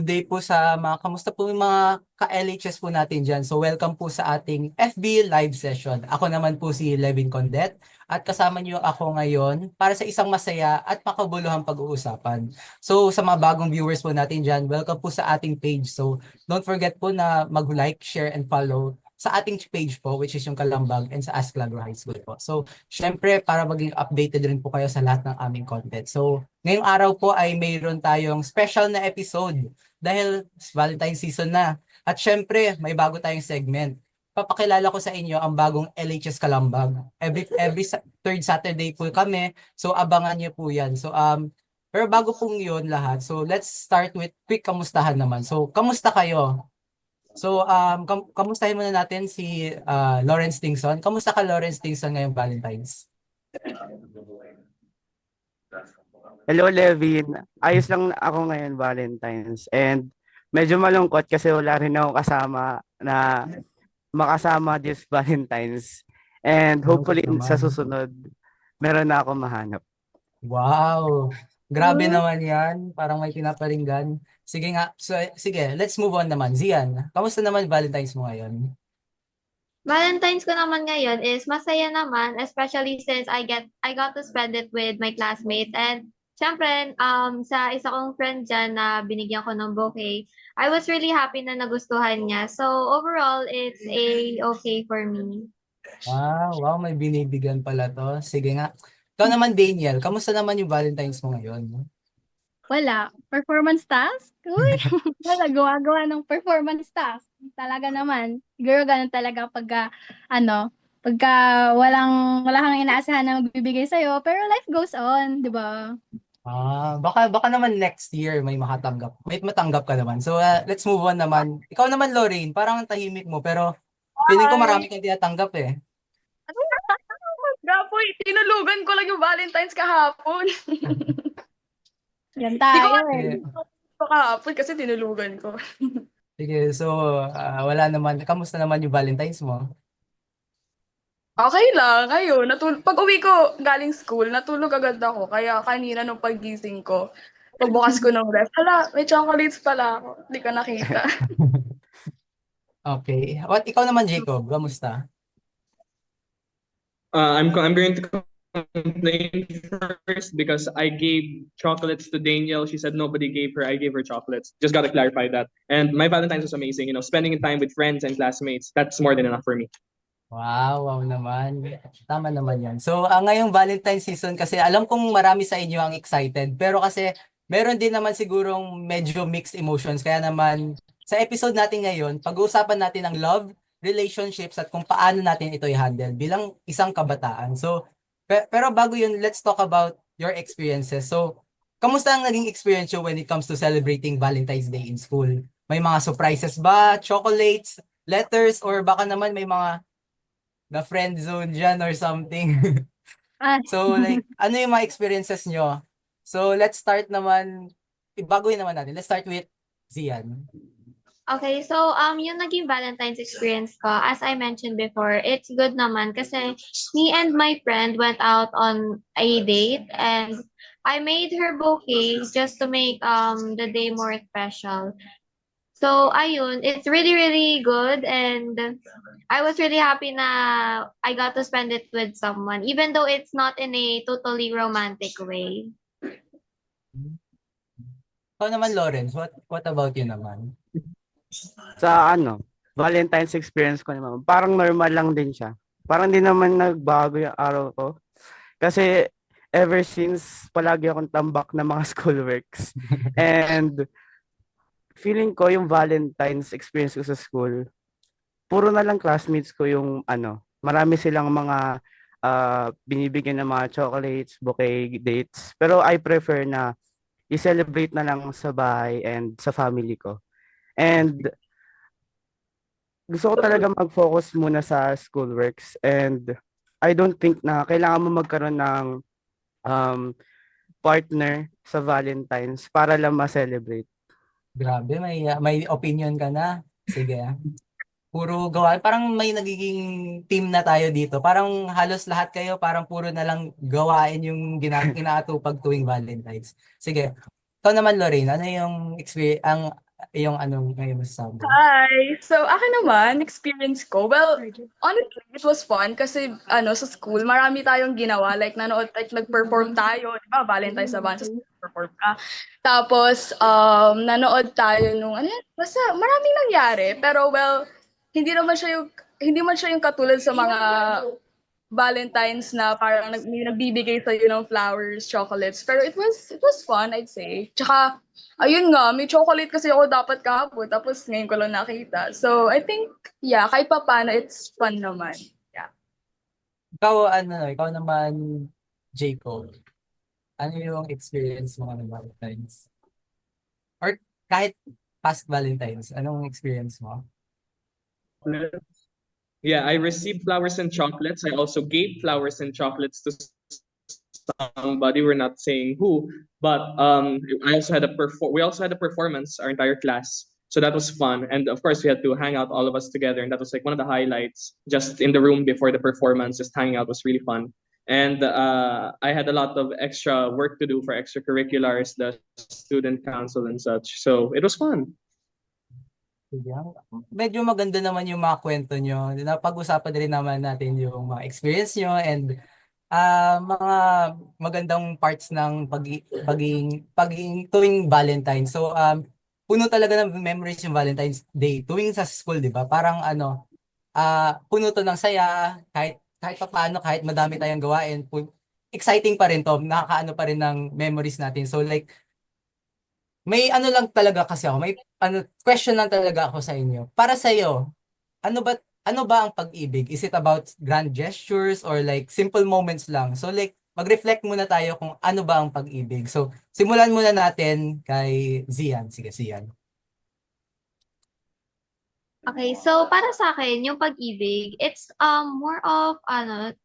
day po sa kamusta po yung mga ka-LHS po natin dyan. So welcome po sa ating FB live session. Ako naman po si Levin Condet at kasama niyo ako ngayon para sa isang masaya at makabuluhang pag-uusapan. So sa mga bagong viewers po natin dyan, welcome po sa ating page. So don't forget po na mag-like, share, and follow sa ating page po, which is yung Kalambag, and sa Ascalagro High School po. So syempre para maging updated rin po kayo sa lahat ng aming content. So ngayong araw po ay mayroon tayong special na episode dahil Valentine's season na. At syempre, may bago tayong segment. Papakilala ko sa inyo ang bagong LHS Kalambag. Third Saturday po kami. So abangan niyo po 'yan. So pero bago pong 'yon lahat. So let's start with quick kamustahan naman. So kamusta kayo? So kamustahin muna natin si Lawrence Tingson. Kamusta ka Lawrence Tingson ngayong Valentine's? Hello, Levin. Ayos lang ako ngayon, Valentine's. And medyo malungkot kasi wala rin ako kasama na makasama this Valentine's. And Malungkot hopefully sa naman. susunod, meron na ako mahanap. Wow. Grabe naman 'yan. Parang may pinaparinggan. Sige nga. So, sige, let's move on naman. Zian, kamusta naman Valentine's mo ngayon? Valentine's ko naman ngayon is masaya naman, especially since I got to spend it with my classmates. And syempre, sa isa kong friend dyan na binigyan ko ng bouquet, I was really happy na nagustuhan niya. So overall, it's a okay for me. Wow, may binibigyan pala to. Sige nga. Ikaw naman, Daniel, kamusta naman yung Valentine's mo ngayon? Wala. Performance task? Uy, wala. Gawa-gawa ng performance task. Talaga naman. Siguro ganun talaga pagka, pagka wala kang inaasahan na magbibigay sa'yo, pero life goes on, di ba? Baka naman next year may makatanggap. May matanggap ka naman. So, let's move on naman. Ikaw naman, Lorraine, parang ang tahimik mo, pero feeling ko Ay, marami kang tinatanggap eh. Gapoy, tinulugan ko lang yung Valentine's kahapon. Yan Hindi ko tayo nga eh. Sige, kahapon kasi tinulugan ko. sige. So, wala naman. Kamusta naman yung Valentine's mo? Okay lang, ayun. Pag uwi ko galing school, natulog agad ako. Kaya kanina nung paggising ko, pagbukas ko ng ref, hala, may chocolates pala ako. Hindi ka nakita. Okay. Ikaw naman, Jacob, kamusta? I'm going to complain first because I gave chocolates to Daniel. She said nobody gave her. I gave her chocolates. Just got to clarify that. And my Valentine's was amazing. You know, spending time with friends and classmates. That's more than enough for me. Wow naman. Tama naman yan. So, ngayong Valentine's season kasi alam kong marami sa inyo ang excited. Pero kasi meron din naman sigurong medyo mixed emotions. Kaya naman sa episode natin ngayon, pag-uusapan natin ang love, relationships at kung paano natin ito i-handle bilang isang kabataan. So, pero bago yun, let's talk about your experiences. So, kamusta ang naging experience you when it comes to celebrating Valentine's Day in school? May mga surprises ba? Chocolates? Letters? Or baka naman may mga na friend zone dyan or something. Ah, So like, ano yung mga experiences nyo? So let's start naman, baguhin naman natin. Let's start with Zian. Okay, so yung naging Valentine's experience ko, as I mentioned before, it's good naman kasi me and my friend went out on a date and I made her bouquet just to make the day more special. So ayun, it's really really good and I was really happy na I got to spend it with someone even though it's not in a totally romantic way. Ikaw naman, Lawrence, what about you naman? Sa Valentine's experience ko naman, parang normal lang din siya. Parang di naman nagbago yung araw ko. Kasi ever since, palagi akong tambak ng mga schoolworks. And feeling ko yung Valentine's experience ko sa school, puro na lang classmates ko yung marami silang mga binibigyan ng mga chocolates, bouquet, dates. Pero I prefer na i-celebrate na lang sa bahay and sa family ko. And gusto ko talaga mag-focus muna sa schoolworks and I don't think na kailangan mo magkaroon ng partner sa Valentine's para lang ma-celebrate. Grabe, may opinion ka na. Sige. Puro gawa. Parang may nagiging team na tayo dito. Parang halos lahat kayo, parang puro na lang gawain yung inaatupag tuwing Valentine's. Sige. Ikaw naman, Lorraine, ano yung experience, yung anong ngayon masasabi. Hi! So, akin naman, experience ko, well, honestly, it was fun kasi, sa school, marami tayong ginawa. Like, nag-perform tayo, di ba? Valentine's na sa school, perform ka. Tapos, nanood tayo nung, basta, maraming nangyari. Pero, well, hindi man siya yung katulad sa mga Valentine's na parang may nagbibigay sa'yo ng flowers, chocolates. Pero it was fun, I'd say. Tsaka, ayun nga, may chocolate kasi ako dapat kahapon, tapos ngayon ko lang nakita. So, I think, yeah, kahit pa paano, it's fun naman. Yeah. Ikaw naman, Jacob. Ano yung experience mo ng Valentine's? Or kahit past Valentine's, anong experience mo? Yeah, I received flowers and chocolates. I also gave flowers and chocolates to somebody. We're not saying who, but we also had a performance, our entire class. So that was fun. And of course, we had to hang out all of us together. And that was like one of the highlights. Just in the room before the performance, just hanging out was really fun. And I had a lot of extra work to do for extracurriculars, the student council and such. So it was fun. Medyo maganda naman yung mga kwento nyo. Napag-usapan rin naman natin yung mga experience nyo and mga magandang parts ng pagiging tuwing Valentine. So, puno talaga ng memories yung Valentine's Day. Tuwing sa school, di ba? Parang puno to ng saya, kahit pa paano, kahit madami tayong gawain, exciting pa rin to, nakakaano pa rin ng memories natin. So like, may ano lang talaga kasi ako, may question lang talaga ako sa inyo. Para sa iyo, ano ba ang pag-ibig? Is it about grand gestures or like simple moments lang? So like, mag-reflect muna tayo kung ano ba ang pag-ibig. So, simulan muna natin kay Zian. Sige, Zian. Okay, so para sa akin, yung pag-ibig, it's more of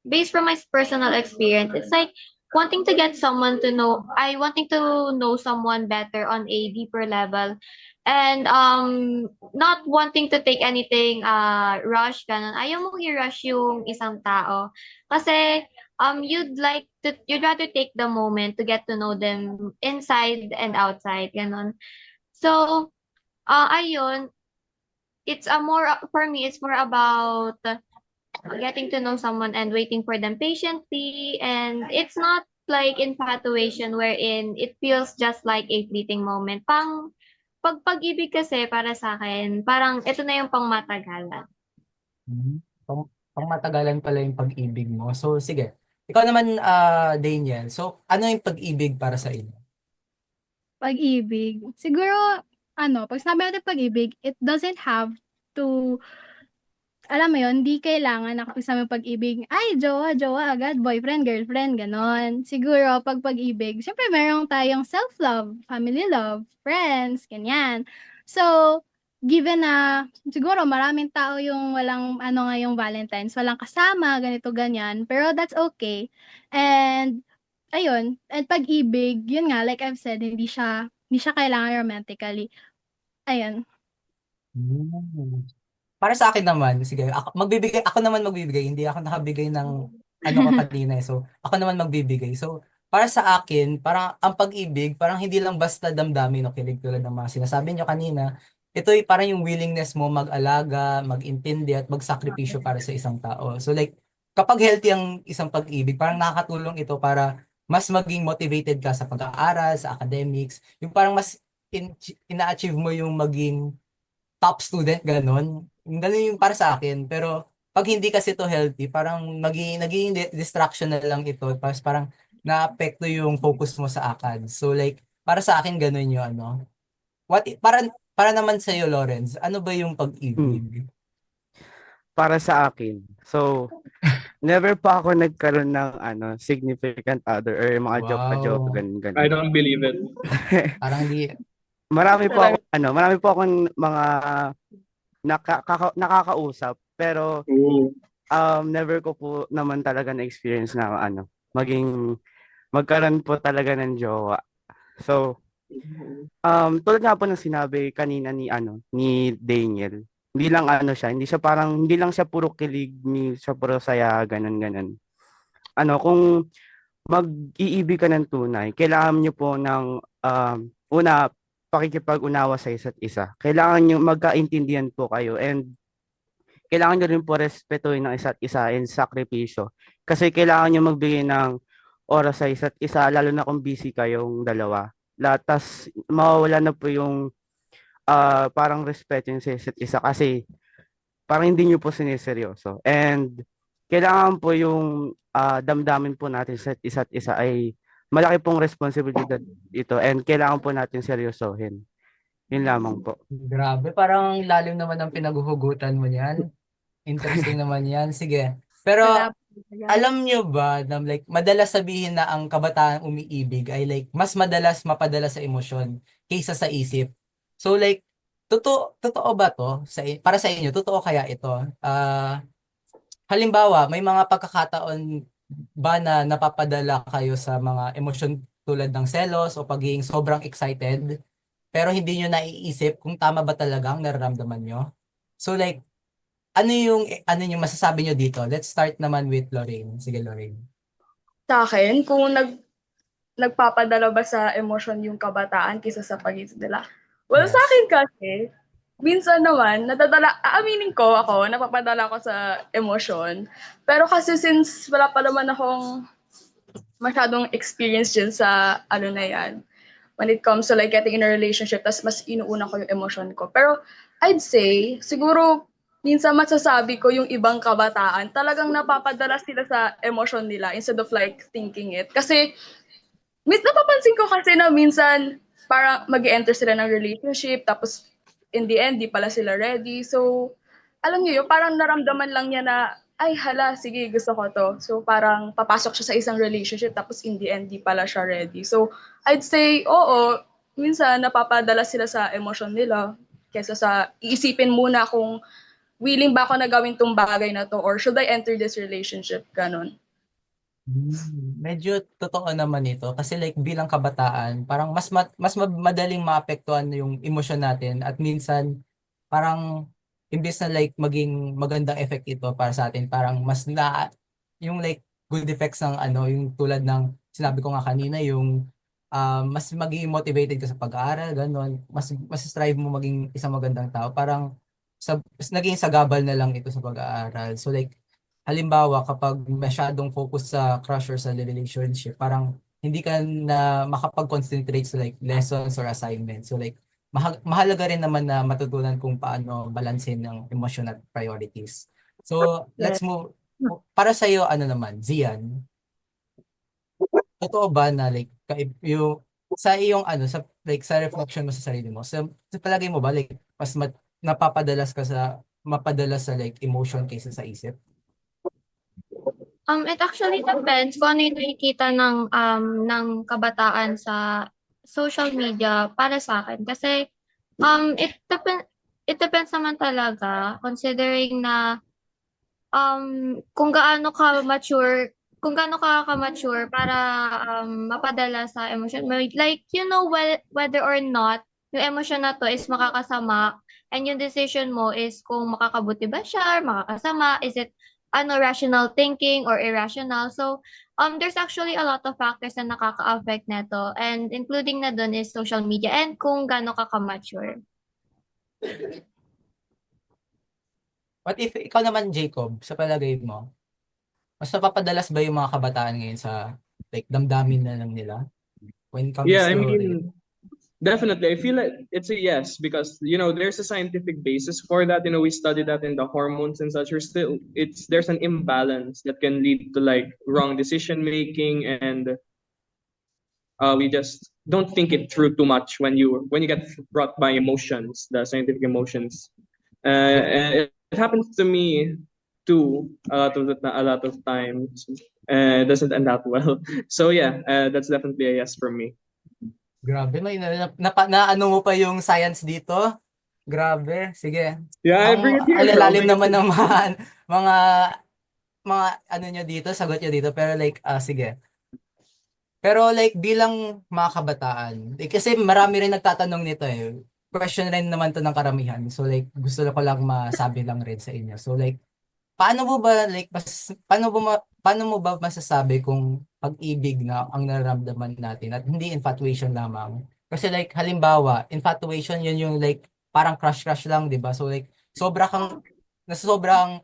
based from my personal experience. It's like wanting to get someone to know, wanting to know someone better on a deeper level, and not wanting to take anything rush ganun. Ayaw mong i-rush yung isang tao kasi you'd rather take the moment to get to know them inside and outside ganun. So, ayun, for me, it's more about getting to know someone and waiting for them patiently. And it's not like infatuation wherein it feels just like a fleeting moment. Pag-ibig kasi para sa akin, parang ito na yung pangmatagalan. Pangmatagalan pala yung pag-ibig mo. So, sige. Ikaw naman, Daniel. So, ano yung pag-ibig para sa inyo? Pag-ibig. Siguro, pag sinabi natin pag-ibig, it doesn't have to, alam mo yun, hindi kailangan na kapag sa pag-ibig, ay, jowa agad, boyfriend, girlfriend, ganon. Siguro, pag pag-ibig, syempre meron tayong self-love, family love, friends, ganyan. So, given na, siguro maraming tao yung walang, ngayong Valentine's, walang kasama, ganito, ganyan, pero that's okay. And, ayun, and pag-ibig, yun nga, like I've said, hindi siya kailangan romantically. Ayun. Para sa akin naman, sige, ako naman magbibigay, hindi ako nakabigay ng ano ko kanina eh. So, ako naman magbibigay. So, para sa akin, parang ang pag-ibig, parang hindi lang basta damdamin o kilig tulad ng mga sinasabi nyo kanina. Ito ay parang yung willingness mo mag-alaga, mag-intindi at magsakripisyo para sa isang tao. So like, kapag healthy ang isang pag-ibig, parang nakakatulong ito para mas maging motivated ka sa pag-aaral, sa academics, yung parang mas ina-achieve mo yung maging top student, ganun. Ganun yung para sa akin. Pero pag hindi kasi to healthy, parang naging distraction na lang ito. Parang naapekto yung focus mo sa akad. So like, para sa akin, ganun yung ano. Para naman sa iyo, Lawrence, ano ba yung pag-ibig? Para sa akin. So, never pa ako nagkaroon ng significant other or mga joke-joke, Wow. ganun. I don't believe it. Parang hindi. Marami po akong mga nakakausap, pero never ko po naman talaga na-experience na magkaroon po talaga ng jowa. So, tulad nga po ng sinabi kanina ni Daniel, hindi lang siya puro kilig, hindi siya puro saya, ganun. Kung mag-iibig ka ng tunay, kailangan niyo po ng una, pakikipag-unawa sa isa't isa. Kailangan nyo magkaintindihan po kayo and kailangan nyo rin po respetuhin ng isa't isa and sakripisyo. Kasi kailangan nyo magbigay ng oras sa isa't isa, lalo na kung busy kayong dalawa. Tas mawawala na po yung parang respeto yung sa isa't isa kasi parang hindi nyo po siniseryoso. And kailangan po yung damdamin po natin sa isa't isa ay malaki pong responsibilidad ito and kailangan po natin seryosohin. Yun lamang po. Grabe, parang lalim naman ang pinaghuhugutan mo niyan. Interesting naman yan. Sige. Pero Wala po talaga. alam nyo ba na like madalas sabihin na ang kabataan umiibig ay like mas madalas mapadala sa emosyon kaysa sa isip. So like totoo ba to para sa inyo? Totoo kaya ito? Halimbawa, may mga pagkakataon ba na napapadala kayo sa mga emosyon tulad ng selos o pagiging sobrang excited pero hindi nyo naiisip kung tama ba talaga ang nararamdaman nyo? So like ano yung masasabi nyo dito? Let's start naman with Lorraine. Sige, Lorraine. Sa akin, kung nagpapadala ba sa emosyon yung kabataan kaysa sa pag-isip nila? Well, sa Yes. akin kasi, minsan naman, aaminin ko ako, napapadala ko sa emosyon. Pero kasi since wala pa naman akong masyadong experience dyan sa ano na yan, when it comes to like getting in a relationship, tas mas inuuna ko yung emosyon ko. Pero I'd say, siguro, minsan masasabi ko yung ibang kabataan, talagang napapadala sila sa emosyon nila instead of like thinking it. Kasi, napapansin ko kasi na minsan, parang mag-enter sila ng relationship, tapos in the end, di pala sila ready. So, alam niyo yun, parang naramdaman lang niya na, ay hala, sige, gusto ko to. So, parang papasok siya sa isang relationship, tapos in the end, di pala siya ready. So, I'd say, oo, minsan napapadala sila sa emosyon nila, kesa sa iisipin muna kung willing ba ako na gawin tong bagay na to or should I enter this relationship, ganon. Medyo totoo naman ito kasi like bilang kabataan, parang madaling maapektuhan yung emosyon natin at minsan parang imbes na like maging magandang effect ito para sa atin, parang mas na yung like good effects ng ano, yung tulad ng sinabi ko nga kanina, yung mas magiging motivated ka sa pag-aaral, ganun, mas strive mo maging isang magandang tao, parang naging sagabal na lang ito sa pag-aaral. So like halimbawa kapag masyadong focus sa crush or sa relationship, parang hindi ka na makapag-concentrate sa like lessons or assignments. So like mahalaga rin naman na matutunan kung paano balansin ng emotion at priorities. So let's move. Para sa iyo ano naman, Zian, totoo ba na like yung sa iyong ano sa like sa reflection mo sa sarili mo, sa palagay mo ba like napapadalas ka sa mapadalas sa like emotion kaysa sa isip? It actually depends kung ano yung nakikita ng kabataan sa social media para sa akin. Kasi, it depends naman talaga considering na, kung gaano ka ka-mature para, mapadala sa emosyon mo. Like, you know whether or not yung emosyon na to is makakasama and yung decision mo is kung makakabuti ba siya or makakasama. Is it rational thinking or irrational? So, there's actually a lot of factors na nakaka-affect neto and including na dun is social media and kung gaano ka ka-mature. What if ikaw naman, Jacob, sa palagay mo, mas napapadalas ba yung mga kabataan ngayon sa like damdamin na lang nila when it comes Yeah, I to mean, definitely. I feel like it's a yes because there's a scientific basis for that. We study that in the hormones and such. There's an imbalance that can lead to like wrong decision making, and we just don't think it through too much when you get brought by emotions, the scientific emotions. And it happens to me too a lot of times. It doesn't end that well. So yeah, that's definitely a yes from me. grabe, may ano mo pa yung science dito? Grabe, sige. Yeah, I Ang bring it here, bro. alalalim Bring it naman here. ng mga mga ano nyo dito, sagot nyo dito, pero like, sige. Pero like bilang mga kabataan, kasi marami rin nagtatanong nito eh. Question rin naman to ng karamihan. So like gusto ko lang masabi lang rin sa inyo. So like paano mo ba like paano mo ba masasabi kung pag-ibig na ang nararamdaman natin at hindi infatuation lamang? Kasi like halimbawa, infatuation yun yung like parang crush lang, 'di ba? So like sobrang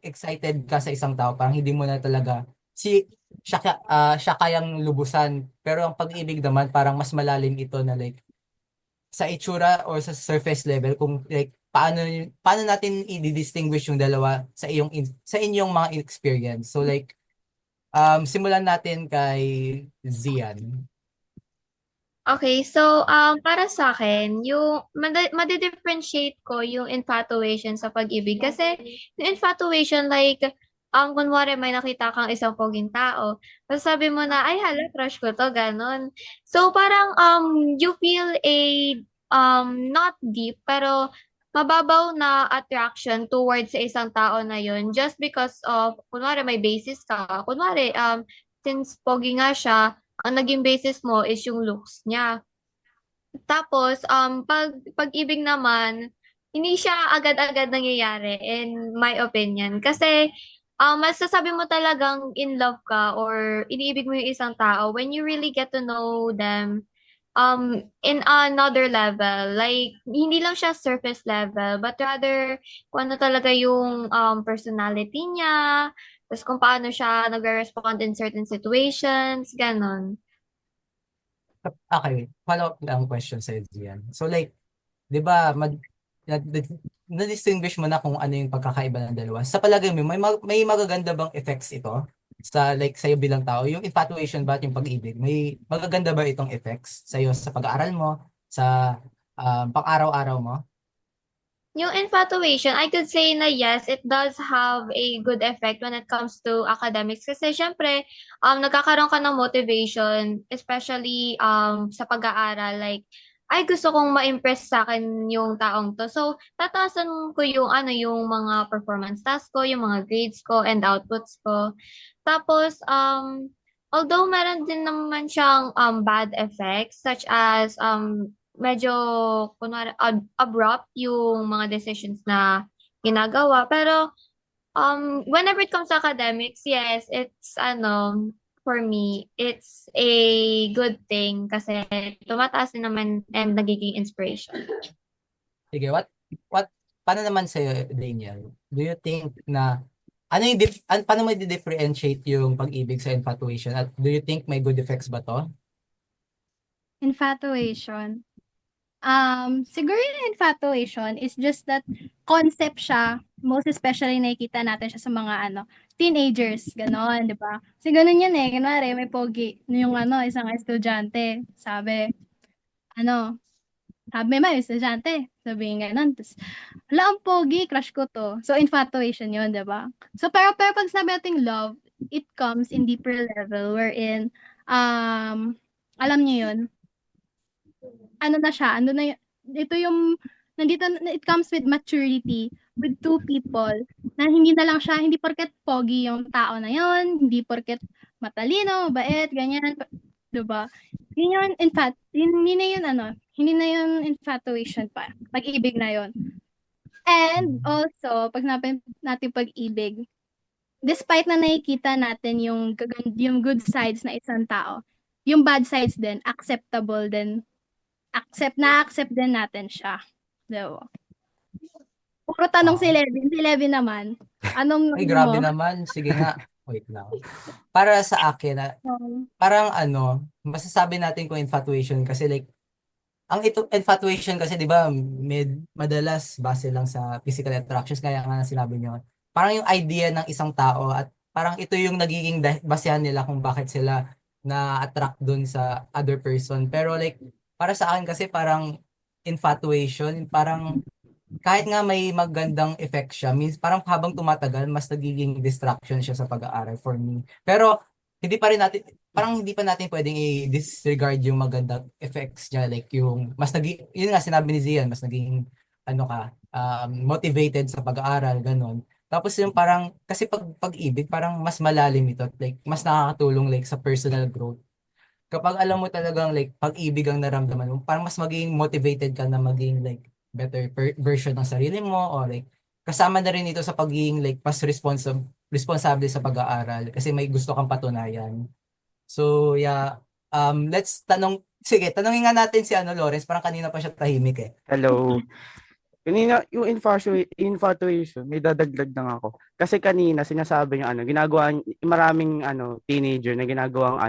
excited ka sa isang tao, parang hindi mo na talaga siya kayang lubusan. Pero ang pag-ibig naman parang mas malalim ito na like sa itsura or sa surface level kung like paano natin i-distinguish yung dalawa sa inyong mga experience. So like simulan natin kay Zian. Okay, so para sa akin, yung madi-differentiate ko yung infatuation sa pag-ibig kasi yung infatuation like kunwari may nakita kang isang poging tao, tapos sabi mo na ay hala crush ko to ganon. So parang you feel a not deep pero mababaw na attraction towards sa isang tao na yun just because of kunwari may basis ka. Kunwari since pogi nga siya, ang naging basis mo is yung looks niya. Tapos, pag-ibig naman, hindi siya agad-agad nangyayari in my opinion. Kasi, masasabi mo talagang in love ka or iniibig mo yung isang tao when you really get to know them in another level. Like, hindi lang siya surface level, but rather, kung ano talaga yung personality niya, tapos kung paano siya nagre-respond in certain situations, ganon. Okay, follow-up lang question sa Zian. So like, 'di ba, na-distinguish mo na kung ano yung pagkakaiba ng dalawa. Sa palagay mo, may magaganda bang effects ito sa like sa'yo bilang tao? Yung infatuation ba at yung pag-ibig? May magaganda ba itong effects sa'yo sa pag-aaral mo, sa pang-araw-araw mo? Yung infatuation, I could say na yes, it does have a good effect when it comes to academics. Kasi syempre, nagkakaroon ka ng motivation, especially sa pag-aaral. Like, ay gusto kong ma-impress sa akin yung taong to. So, tataasan ko yung yung mga performance task ko, yung mga grades ko and outputs ko. Tapos, although meron din naman siyang bad effects such as medyo kunwari abrupt yung mga decisions na ginagawa. Pero whenever it comes to academics, yes, it's for me, it's a good thing kasi tumataas din naman and nagiging inspiration. Sige, paano naman sa'yo, Daniel? Do you think na paano mo i-differentiate yung pag-ibig sa infatuation? At do you think may good effects ba to? Infatuation. Siguro yung infatuation is just that concept siya, most especially nakikita natin siya sa mga teenagers, gano'n, 'di ba? Kasi gano'n yan eh, kunwari may pogi yung isang estudyante, ano, sabi may estudyante, sabihin gano'n, tapos, hala, ang pogi, crush ko to. So, infatuation yun, 'di ba? So, pero pag sabi nating love, it comes in deeper level wherein, alam niyo yun, ano na siya, ito yung, it comes with maturity, with two people, na hindi na lang siya, hindi porket pogi yung tao na yon, hindi porket matalino, bait, ganyan, diba? Yun yun, in fact, hindi na yun, hindi na yun infatuation pa, pag-ibig na yun. And also, pag natin pag-ibig, despite na nakikita natin yung good sides na isang tao, yung bad sides din, acceptable din, na-accept din natin siya. Diba? Puro tanong si Levin. Si Levin naman. Anong Ay, ano grabe mo? naman. Sige nga. Wait lang. Para sa akin, parang masasabi natin kung infatuation kasi like, infatuation kasi 'di ba, madalas base lang sa physical attractions kaya nga sinabi niyo. Parang yung idea ng isang tao at parang ito yung nagiging basehan nila kung bakit sila na-attract dun sa other person. Pero like para sa akin kasi parang infatuation, parang kahit nga may magandang effect siya, means parang habang tumatagal, mas nagiging distraction siya sa pag-aaral for me. Pero hindi pa natin pwedeng i-disregard yung magandang effects niya, like yun nga sinabi ni Zian, mas naging motivated sa pag-aaral, ganun. Tapos yung parang, kasi pag-ibig, parang mas malalim ito, like mas nakakatulong like sa personal growth. Kapag alam mo talagang like pag-ibig ang naramdaman mo, parang mas maging motivated ka na maging like better version ng sarili mo or like kasama na rin ito sa pagiging like mas responsable sa pag-aaral kasi may gusto kang patunayan. So yeah, let's Sige, tanungin nga natin si Lawrence, parang kanina pa siya tahimik eh. Hello. Kanina, yung infatuation, may dadagdag lang ako. Kasi kanina, sinasabi niya, ginagawa, maraming, teenager na ginagawang,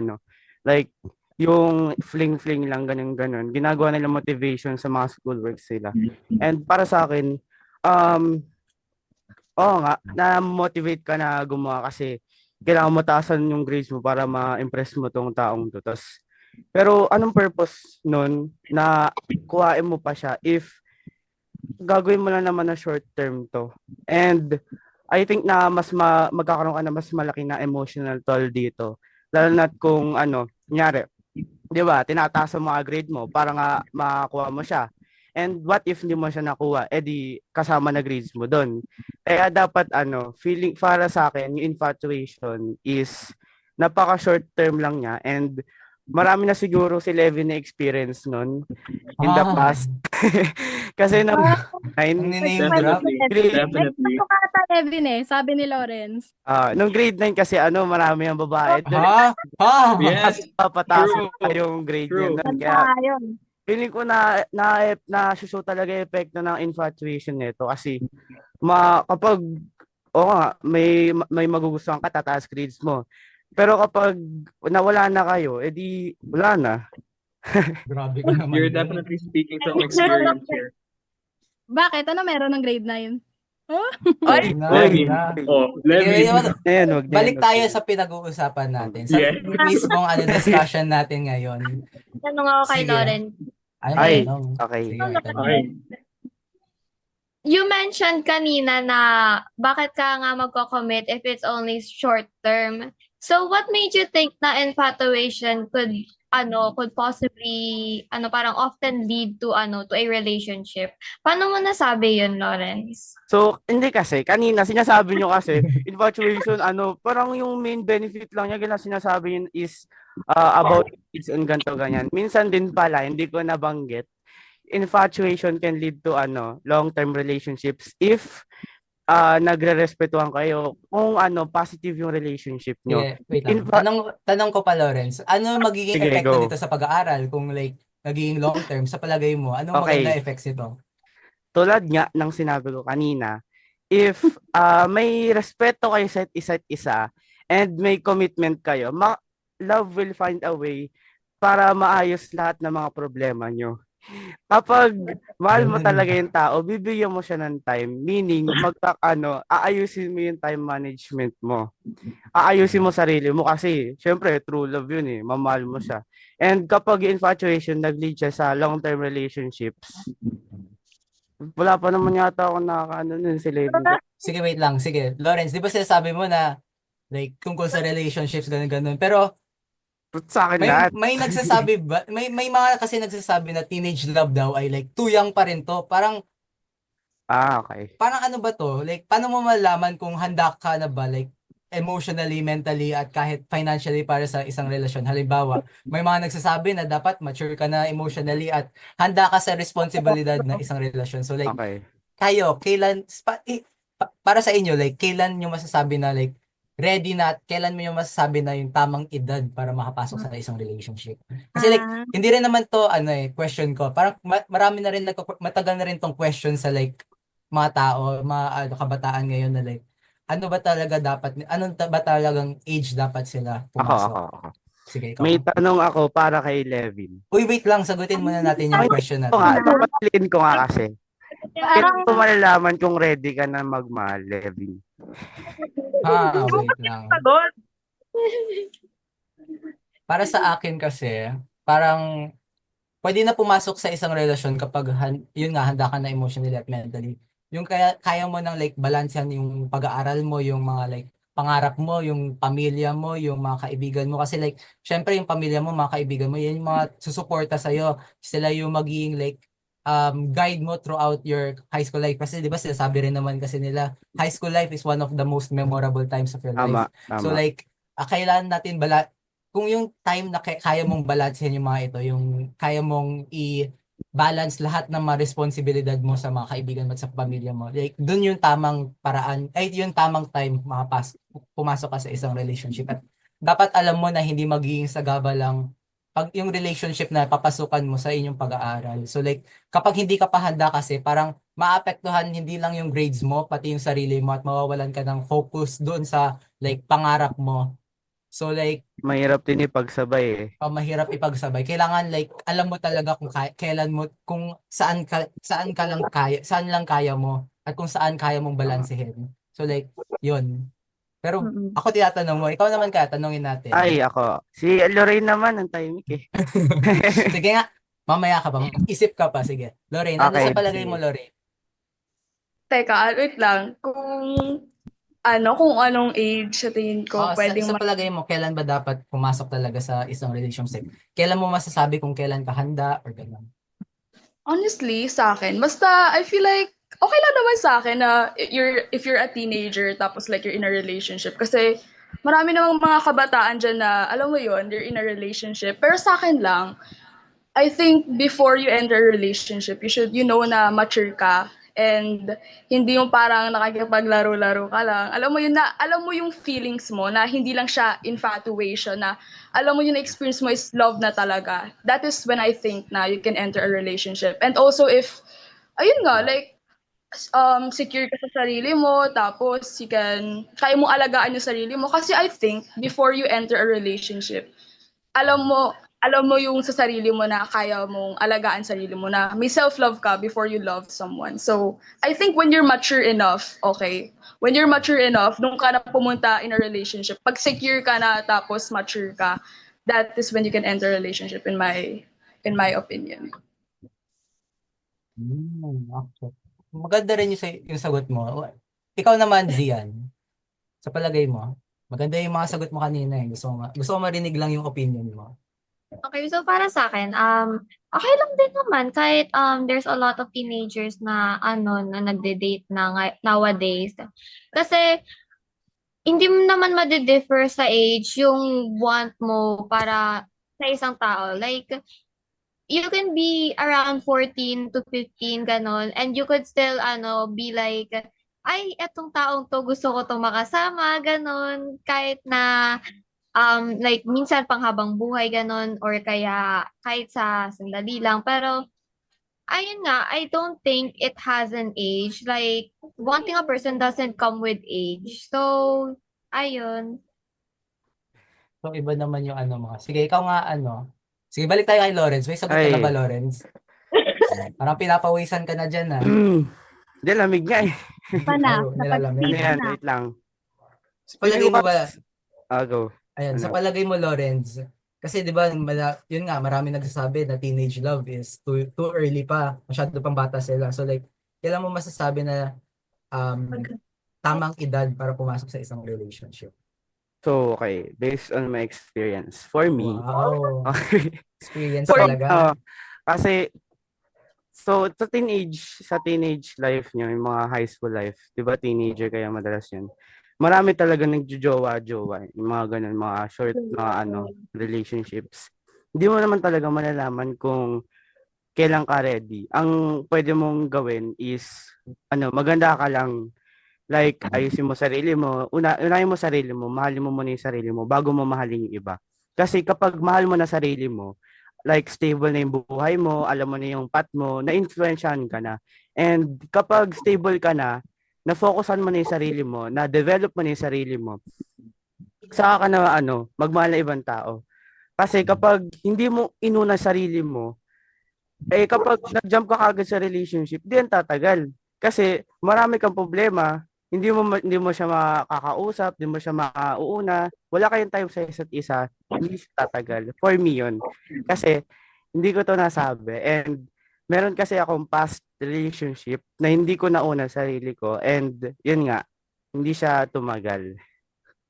like, yung fling-fling lang, ganun. Ginagawa nila motivation sa mga schoolwork sila. And para sa akin, oo nga, na-motivate ka na gumawa kasi kailangan mo taasan yung grades mo para ma-impress mo tong taong to. Pero anong purpose nun na kuhain mo pa siya if gagawin mo lang naman na short term to. And I think na magkakaroon ka na mas malaki na emotional toll dito. Lalo na kung nyari, 'di ba? Tinataas mo mga grade mo para nga makakuha mo siya. And what if hindi mo siya nakuha? Di kasama na grades mo doon. Kaya dapat feeling para sa akin, yung infatuation is napaka short term lang niya and marami na siguro si Levin na experience nun in the past. Kasi nung Ang name drop. Definitely. Ito kata Levin sabi ni Lawrence. Nung grade 9 kasi marami ang babae. Ha? Ha? Yes. Papataas True. yung grade True. niya. Kaya Yun. feeling ko na show talaga yung epekto ng infatuation nito kasi kapag may magugustuhan ka, tataas grades mo. Pero kapag nawala na kayo, edi wala na. Grabe ka naman. You're dun. definitely speaking from experience here. Bakit? Ano meron ng grade 9? Ay, Na, Levin. na. Oh, Sige, Levin. Ayan, wag na balik yan, tayo wag na sa pinag-uusapan natin. Sa Yeah. mismong discussion natin ngayon. Tanong ako kay Sige. Lauren. Ay, Ay, tanong. okay. Sige, may tanong. Okay. You mentioned kanina na bakit ka nga magko-commit if it's only short term. So what made you think na infatuation could possibly parang often lead to to a relationship? Paano mo nasabi yun, Lawrence? So, hindi kasi, kanina sinasabi nyo kasi, infatuation, parang yung main benefit lang niya, sinasabi yun is about kids and ganito, ganyan. Minsan din pala, hindi ko nabanggit, infatuation can lead to long-term relationships if nagre-respetuhan kayo kung positive yung relationship nyo. Sige, wait lang. Tanong ko pa, Lawrence. Ano magiging Sige, epekto go. nito sa pag-aaral kung nagiging long term sa palagay mo? Anong Okay. maganda effects nito? Tulad nga ng sinabi ko kanina, if may respeto kayo sa isa't isa and may commitment kayo, love will find a way para maayos lahat ng mga problema nyo. Kapag mahal mo talaga yung tao, bibigyan mo siya ng time. Meaning, aayusin mo yung time management mo. Aayusin mo sarili mo kasi, syempre, true love yun mamahal mo siya. And kapag yung infatuation nag-lead siya sa long-term relationships, wala pa naman yata ako nun si Levin. Sige, wait lang. Sige, Lawrence, di ba sinasabi mo na tungkol sa relationships, ganun-ganun. Pero Sa akin lahat. may nagsasabi ba, may mga kasi nagsasabi na teenage love daw ay too young pa rin to. Parang Okay. ano ba to? Paano mo malaman kung handa ka na ba emotionally, mentally, at kahit financially para sa isang relasyon? Halimbawa, may mga nagsasabi na dapat mature ka na emotionally at handa ka sa responsibilidad ng isang relasyon. So Okay. kayo, kailan para sa inyo, kailan nyo masasabi na ready na at kailan mo yung masasabi na yung tamang edad para makapasok sa isang relationship? Kasi hindi rin naman to question ko. Parang marami na rin matagal na rin tong question sa mga tao, mga kabataan ngayon na ano ba talagang age dapat sila pumasok? Ako. Sige, ikaw. May tanong ako para kay Levin. Uy, wait lang, sagutin muna natin yung question natin. Pagpapaliin ko nga kasi. Parang Kailan ko malalaman kung ready ka na magmahal, Levin? Wait lang. sagot. Para sa akin kasi, parang pwede na pumasok sa isang relasyon kapag yun nga, handa ka na emotionally at mentally. Yung kaya mo nang balansehan yung pag-aaral mo, yung mga pangarap mo, yung pamilya mo, yung mga kaibigan mo. Kasi syempre yung pamilya mo, mga kaibigan mo, yan yung mga susuporta sa'yo. Sila yung magiging guide mo throughout your high school life. Kasi di ba sinasabi rin naman kasi nila, high school life is one of the most memorable times of your life. Tama. So kailangan natin kung yung time na kaya mong balansehin yung mga ito, yung kaya mong i-balance lahat ng mga responsibilidad mo sa mga kaibigan mo at sa pamilya mo. Dun yung tamang paraan, yung tamang time pumasok ka sa isang relationship. At dapat alam mo na hindi magiging sagaba lang pag yung relationship na papasukan mo sa inyong pag-aaral. So like, kapag hindi ka pa handa kasi, parang maapektuhan hindi lang yung grades mo, pati yung sarili mo at mawawalan ka ng focus doon sa like pangarap mo. So like, Mahirap din ipagsabay eh. mahirap ipagsabay. Kailangan like alam mo talaga kung kailan mo kung saan lang kaya mo at kung saan kaya mong balansehin. So like, 'yun. Pero Mm-mm. ako tinatanong mo, ikaw naman kaya tanungin natin. Ay, ako. Si Lorraine naman, ang tahimik eh. Sige nga, mamaya ka pa. Isip ka pa, sige. Lorraine, ano Okay, sa palagay sige. mo, Lorraine? Teka, wait lang. Kung anong age sa tingin ko pwedeng Sa palagay mo, kailan ba dapat pumasok talaga sa isang relationship? Kailan mo masasabi kung kailan ka handa or gano'n? Honestly, sa akin, basta I feel like okay lang naman sa akin na if you're a teenager tapos like you're in a relationship kasi marami namang mga kabataan dyan na alam mo yon they're in a relationship. Pero sa akin lang, I think before you enter a relationship, you know na mature ka and hindi yung parang nakikipaglaro-laro ka lang. Alam mo yung feelings mo na hindi lang siya infatuation na alam mo yung experience mo is love na talaga. That is when I think na you can enter a relationship. And also if ayun nga like secure ka sa sarili mo tapos kaya mo alagaan yung sarili mo kasi I think before you enter a relationship alam mo alam mo yung sa sarili mo na kaya mong alagaan sarili mo na may self-love ka before you love someone. So, I think when you're mature enough, okay, when you're mature enough, nung ka na pumunta in a relationship, pag secure ka na tapos mature ka, that is when you can enter a relationship in my opinion. Okay. Maganda rin yung sagot mo. Ikaw naman, Zian, sa palagay mo, maganda yung mga sagot mo kanina eh. Gusto ko marinig lang yung opinion mo. Okay, so para sa akin, okay lang din naman kahit there's a lot of teenagers na na nagde-date na nowadays. Kasi hindi mo naman madi-differ sa age yung want mo para sa isang tao. Like, you can be around 14 to 15, ganon, and you could still, be like, ay, etong taong to, gusto ko to makasama, ganon, kahit na, like, minsan panghabang buhay, ganon, or kaya kahit sa sandali lang, pero, ayun nga, I don't think it has an age, like, wanting a person doesn't come with age, so, ayun. So, iba naman yung ano mo. Sige, ikaw nga ano. Sige, balik tayo kay Lawrence. May sagot ka na Ay. ba, Lawrence? Parang pinapawisan ka na dyan, ah. Hindi, lamig nga eh. Pa na, Oo, napag-speak Ano nilalamig. yan, na. wait lang. Sa palagay mo ba, Go. ayan, sa Ano? palagay mo, Lawrence, kasi di ba, yun nga, marami nagsasabi na teenage love is too early pa. Masyado pang bata sila. So like, kailan mo masasabi na tamang edad para pumasok sa isang relationship? So, okay. Based on my experience, for me, Wow. okay. Experience So, talaga. kasi, sa teenage life nyo, yung mga high school life, di ba teenager kaya madalas yun, marami talaga nagjojowa-jowa, yung mga ganun, mga short, relationships. Hindi mo naman talaga malalaman kung kailan ka ready. Ang pwede mong gawin is, maganda ka lang, like, ayusin mo sarili mo, unahin mo sarili mo, mahalin mo muna yung sarili mo bago mo mahalin yung iba. Kasi kapag mahal mo na sarili mo, like stable na yung buhay mo, alam mo na yung path mo, na-influensyahan ka na. And kapag stable ka na focusan mo na yung sarili mo, na-develop mo na yung sarili mo, saka ka na magmahal na ibang tao. Kasi kapag hindi mo inuna sarili mo, kapag nag-jump ka kagad sa relationship, di yan tatagal. Kasi marami kang problema, hindi mo siya makakausap, hindi mo siya makauuna, wala kayong time sa isa't isa, hindi siya tatagal. For me yun. Kasi hindi ko to nasabi. And meron kasi akong past relationship na hindi ko nauna sarili ko. And yun nga, hindi siya tumagal.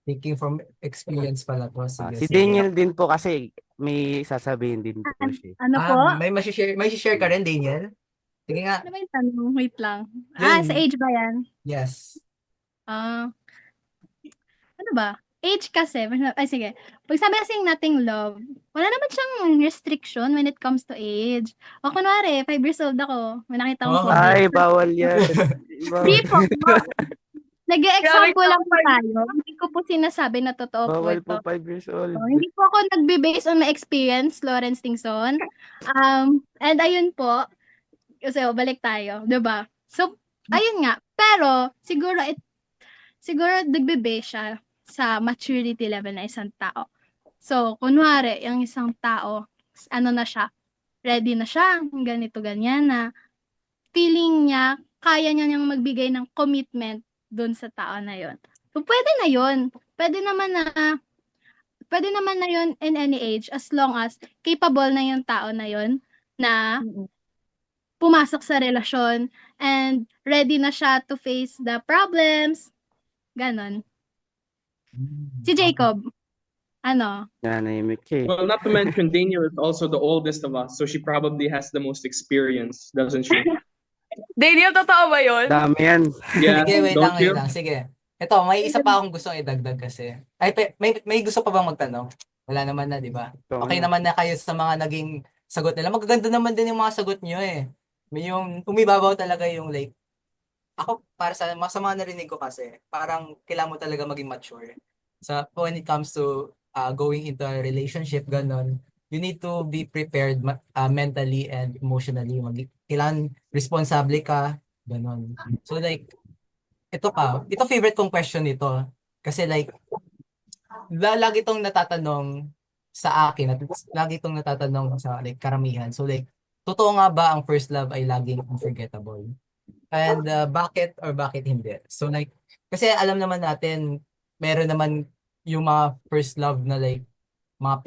Thinking from experience pala to. Sige, Si sige. Daniel din po kasi may sasabihin din po siya. Ano po? May share ka rin, Daniel? Sige nga. Ano ba yung tanong? Wait lang. Yun. Sa age ba yan? Yes. Ano ba? Age kasi, sige. Pag sabi kasing nating love, wala naman siyang restriction when it comes to age. O kunwari, 5 years old ako, may nakita kong pogi. Ay, bawal yan. Di po. Nag-e-example lang po tayo. ko po sinasabi na totoo po Bawal ito. po 5 years old. Hindi po ako nagbe-base on my experience, Lawrence Tingson. And ayun po, kasi balik tayo, 'di ba? So, ayun nga. Pero siguro nagbe-base siya sa maturity level na isang tao. So, kunwari, yung isang tao, ano na siya, ready na siya, ganito, ganyan na, feeling niya, kaya niya niyang magbigay ng commitment dun sa tao na yon. So, pwede na yon. Pwede naman na yon in any age as long as capable na yung tao na yon na pumasok sa relasyon and ready na siya to face the problems. Ganon. Si Jacob, ano? Nanahimik siya eh. Well, not to mention Daniel is also the oldest of us, so she probably has the most experience, doesn't she? Daniel, totoo ba yun? Dami yan. Yeah, Sige, wait don't lang, you? wait lang. Sige. Ito, may isa pa akong gustong idagdag kasi. Ay, may gusto pa bang magtanong? Wala naman na, di ba? Ito Okay na. naman na kayo sa mga naging sagot nila. Magaganda naman din yung mga sagot nyo eh. May yung umibabaw talaga yung like, ako para sa mga narinig ko kasi, parang kailangan mo talaga maging mature. When it comes to going into a relationship, ganon, you need to be prepared mentally and emotionally. Kailangan responsable ka, ganon. So like, ito favorite kong question nito. Kasi like, lagi itong natatanong sa akin, at lagi itong natatanong sa like karamihan. So like, totoo nga ba ang first love ay laging unforgettable? And bakit or bakit hindi? So like, kasi alam naman natin, meron naman yung mga first love na like,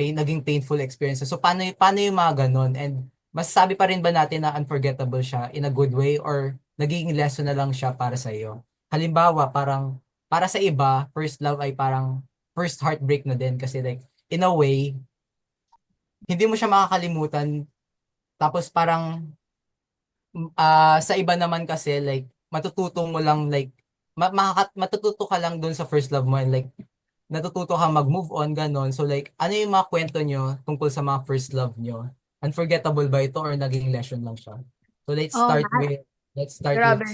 naging painful experiences. So paano yung mga ganon? And masasabi pa rin ba natin na unforgettable siya in a good way or naging lesson na lang siya para sa iyo? Halimbawa, parang para sa iba, first love ay parang first heartbreak na din kasi like in a way, hindi mo siya makakalimutan. Tapos parang sa iba naman kasi like matututo mo lang like matututo ka lang doon sa first love mo and like natututo ka mag-move on ganon. So like ano yung mga kwento nyo tungkol sa mga first love nyo? Unforgettable ba ito or naging lesson lang siya? So Oh, let's start with Grabe.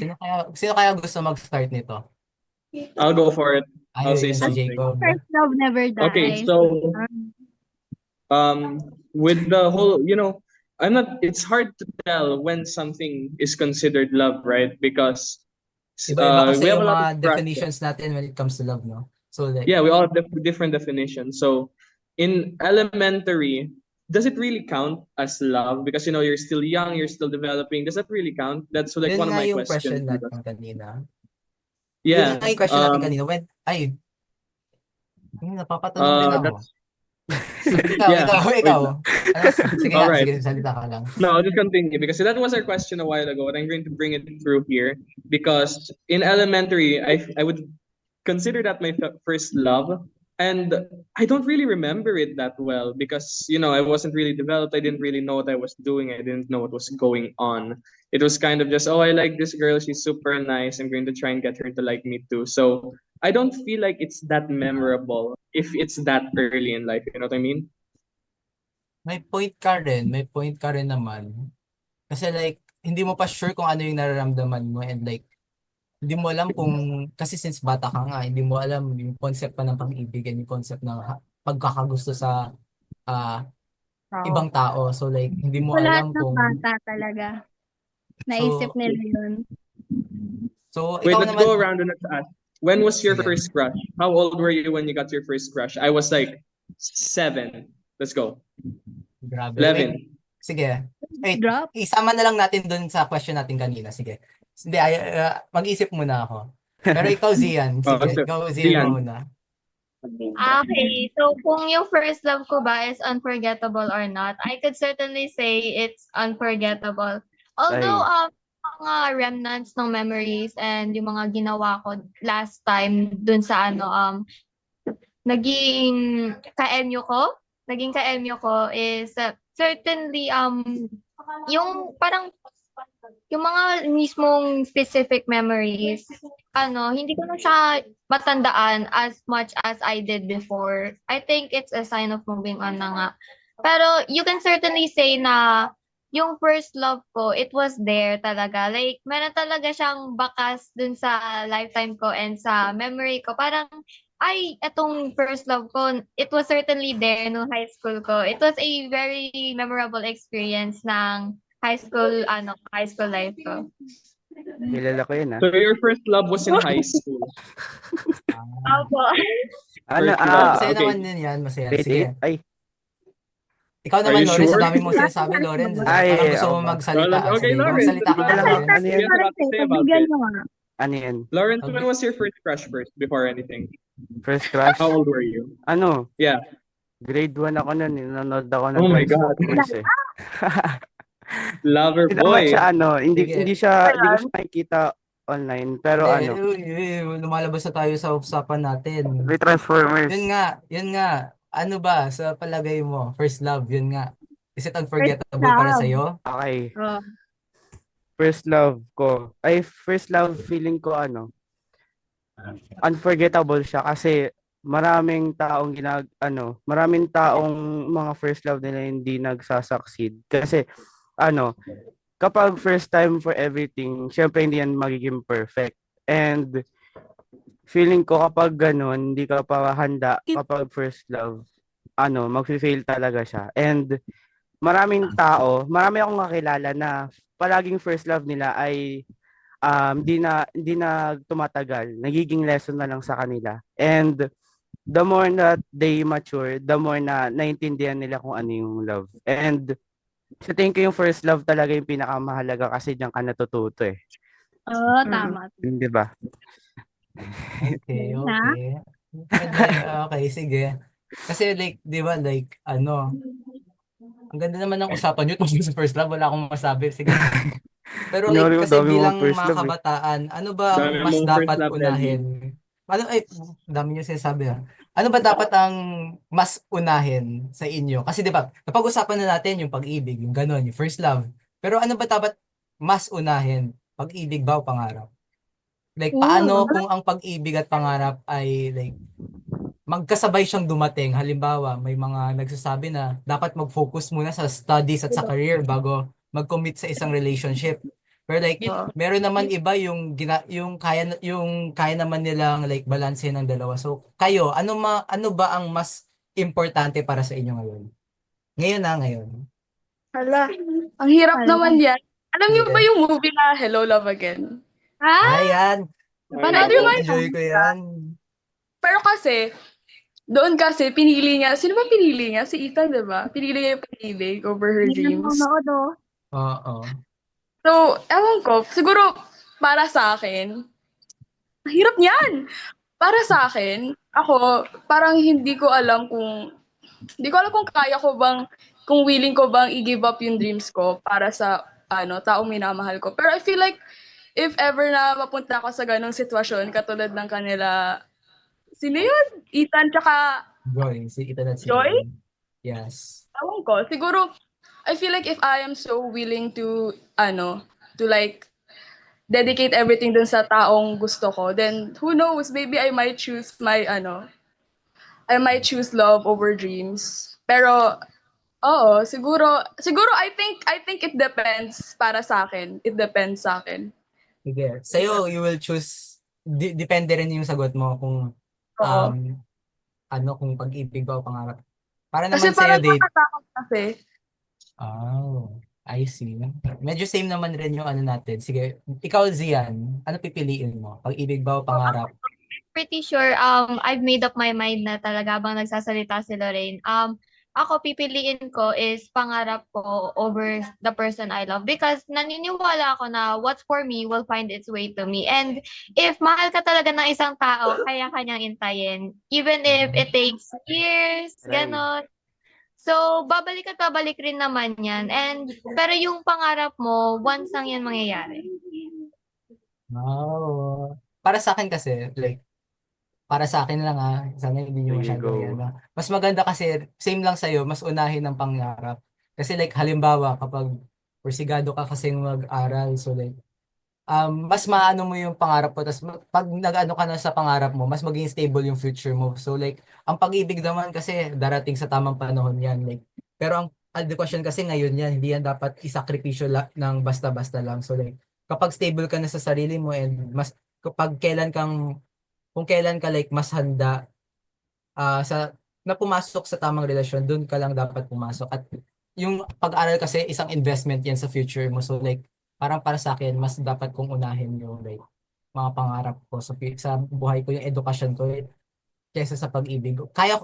sino kaya gusto mag-start nito? I'll go for it. I'll say Ayun, si something. Jacob. first love never Okay, dies. so with the whole, it's hard to tell when something is considered love, right? Because Iba-iba kasi we have yung a lot of mga trust. definitions natin when it comes to love, no? So like, Yeah, we all have different definitions. So in elementary, does it really count as love? Because you're still young, you're still developing. Does that really count? That's like yun one of nga my yung questions. question natin kanina. Yeah. Yun nga yung question natin kanina. Napapatanong din ako. That's Ikaw. wait. Sige All nga, right. sige, salita ka lang. No, I'll just continue because that was our question a while ago, and I'm going to bring it through here because in elementary, I would consider that my first love, and I don't really remember it that well because I wasn't really developed. I didn't really know what I was doing. I didn't know what was going on. It was kind of just, oh, I like this girl. She's super nice. I'm going to try and get her to like me too. So I don't feel like it's that memorable if it's that early in life. You know what I mean? May point ka rin naman. Kasi like, hindi mo pa sure kung ano yung nararamdaman mo and like, hindi mo alam kasi since bata ka nga, hindi mo alam yung concept pa ng pag-ibig and yung concept ng pagkakagusto sa ibang tao. So like, hindi mo Lahat alam ng kung, bata talaga. Naisip nila yun. so Wait, ikaw let's naman, go around and let's ask. When was your Sige. first crush? How old were you when you got your first crush? I was like 7. Let's go. grabe. 11. Wait, sige. Wait, Drop. isama na lang natin dun sa question natin kanina. Sige. Hindi, mag-isip muna ako. Pero ikaw, Zian. Oh, Sige, so, ikaw, Zian. Zian muna. Okay, so kung yung first love ko ba is unforgettable or not, I could certainly say it's unforgettable. Although, mga remnants ng memories and yung mga ginawa ko last time dun sa naging ka-MU ko is certainly yung parang yung mga mismong specific memories, hindi ko na siya matandaan as much as I did before. I think it's a sign of moving on na nga. Pero you can certainly say na yung first love ko, it was there talaga. Like, meron talaga siyang bakas dun sa lifetime ko and sa memory ko. Parang etong first love ko, it was certainly there no high school ko. It was a very memorable experience ng high school life ko. Kilala ko yun, ah. So your first love was in high school. Opo. Ano, First love. Masaya Okay. naman din yan, masaya. grade Sige. 8? Ay, Ikaw Are naman, you Lawrence, sure? ang dami mong sinasabi, Lawrence. Ay, Parang gusto ako mo ba? magsalita. Okay, Sige, Lawrence, magsalita ka, Ano lang, Lawrence. ano yan? Yes, what to say about Pagbigyan it. mo nga. Ano yan? Lawrence, Okay. when was your first crush first before anything? First crush? How old were you? Ano? Yeah. Grade 1 ako nun, nanonood ako ng Oh my God. Transformers eh. Lover Hindi naman boy. siya ano, hindi Sige. hindi ko siya nakikita online, pero Hindi, ano, lumalabas na tayo sa usapan natin. may Transformers. Yun nga. Ano ba, sa palagay mo, first love, yun nga. Is it unforgettable para love. sa'yo? Okay, Oh. first love ko. First love feeling ko ano, unforgettable siya kasi maraming taong maraming taong mga first love nila hindi nagsasucceed. Kasi ano, kapag first time for everything, syempre hindi yan magiging perfect. And feeling ko kapag ganun, hindi ka pa handa kapag first love, mag-fail talaga siya. And marami akong kakilala na palaging first love nila ay hindi na tumatagal. Nagiging lesson na lang sa kanila. And the more that they mature, the more na naintindihan nila kung ano yung love. And sa tingin ko yung first love talaga yung pinakamahalaga kasi diyan ka natututo eh. Oo, tama. Hindi ba? Okay, Ha? okay. Okay, sige. Kasi like, di ba, like, ang ganda naman ng usapan nyo tungkol sa first love, wala akong masabi. Sige. Pero like, Kunyari, kasi dami mong bilang first mga love eh. kabataan, ano ba ang Dami mas mong dapat first love, unahin? Dami nyo sinasabi ha. Ano ba dapat ang mas unahin sa inyo? Kasi di ba, napag-usapan na natin yung pag-ibig, yung gano'n, yung first love. Pero ano ba dapat mas unahin? Pag-ibig ba o pangarap? Like, paano kung ang pag-ibig at pangarap ay like, magkasabay siyang dumating. Halimbawa, may mga nagsasabi na dapat mag-focus muna sa studies at sa career bago mag-commit sa isang relationship. Pero like, meron naman iba yung kaya naman nilang like balanse ng dalawa. So, kayo, ano ba ang mas importante para sa inyo ngayon? Ngayon. Hala, ang hirap Hala. naman yan. Alam niyo Sige. ba yung movie na Hello, Love Again? Ah, Ayan. Napanood mo Enjoy ko yan. Pero kasi, doon kasi, pinili niya, sino ba pinili niya? Si Ethan, di ba? Pinili niya yung pag-ibig over her hindi na dreams. manood oh. Oo. So, ewan ko, siguro, para sa akin, ang hirap niyan. Para sa akin, ako, parang hindi ko alam kung kaya ko bang, kung willing ko bang i-give up yung dreams ko para sa, taong minamahal ko. Pero I feel like, if ever na mapunta ako sa ganong sitwasyon, katulad ng kanila, sino yun? Ethan tsaka Joy. Si Ethan at si Joy? Joy. Yes. ewan ko, siguro, I feel like if I am so willing to like, dedicate everything dun sa taong gusto ko, then who knows, maybe I might choose love over dreams. Pero, oo, siguro, I think it depends para sa akin. It depends sa akin. Sige. Sa'yo, you will choose, depende rin yung sagot mo kung, Oo. kung pag-ibig ba o pangarap. Para Kasi naman sa'yo, parang Dave. nakatakot kasi. Oh, I see. Medyo same naman rin yung natin. Sige, ikaw, Zian, ano pipiliin mo? Pag-ibig ba o pangarap? Pretty sure I've made up my mind na talaga habang nagsasalita si Lorraine. Ako pipiliin ko is pangarap ko over the person I love because naniniwala ako na what's for me will find its way to me. And if mahal ka talaga ng isang tao, kaya kanyang intayin. Even if it takes years, ganon. So, babalik at babalik rin naman yan. Pero yung pangarap mo, once lang yan mangyayari. Oh. Para sa akin kasi, like, para sa akin lang sana hindi nyo Sige, masyado go. yan. Mas maganda kasi, same lang sa'yo, mas unahin ang pangarap. Kasi like, halimbawa, kapag porsigado ka kasing mag-aral, so like, mas maano mo yung pangarap mo, tapos pag nag-ano ka na sa pangarap mo, mas maging stable yung future mo. So like, ang pag-ibig naman kasi darating sa tamang panahon yan. Like, pero ang the question kasi ngayon yan, hindi yan dapat isakripisyo ng basta-basta lang. So like, kapag stable ka na sa sarili mo and mas kapag kailan kang kung kailan ka like mas handa sa na pumasok sa tamang relasyon, doon ka lang dapat pumasok. At yung pag-aral kasi isang investment yan sa future mo. So like parang para sa akin mas dapat kong unahin yung like mga pangarap ko sa buhay ko, yung edukasyon ko kaysa sa pag-ibig.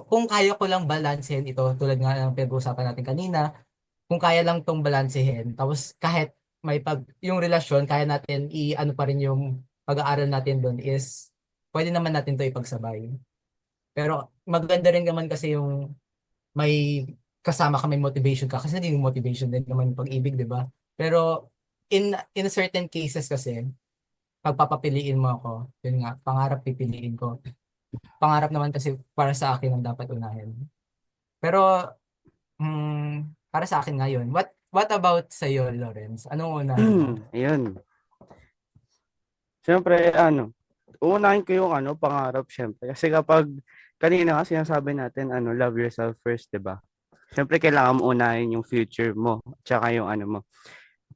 Kung kaya ko lang balansehin ito tulad nga ng pinag-uusapan natin kanina, kung kaya lang tong balansehin, tapos kahit may yung relasyon, kaya natin ano pa rin yung pag-aaral natin doon is pwede naman natin to ipagsabay. Pero maganda rin naman kasi yung may kasama ka, may motivation ka. Kasi naging motivation din naman yung pag-ibig, di ba? Pero in certain cases kasi, pagpapapiliin mo ako, yun nga, pangarap pipiliin ko. Pangarap naman kasi para sa akin ang dapat unahin. Pero, para sa akin ngayon, what about sa'yo, Lawrence? Anong unahin mo? Ayun. Siyempre, uunahin ko yung pangarap, siyempre. Kasi kapag, kanina nga sinasabi natin, love yourself first, di ba? Siyempre, kailangan mo unahin yung future mo, tsaka yung mo.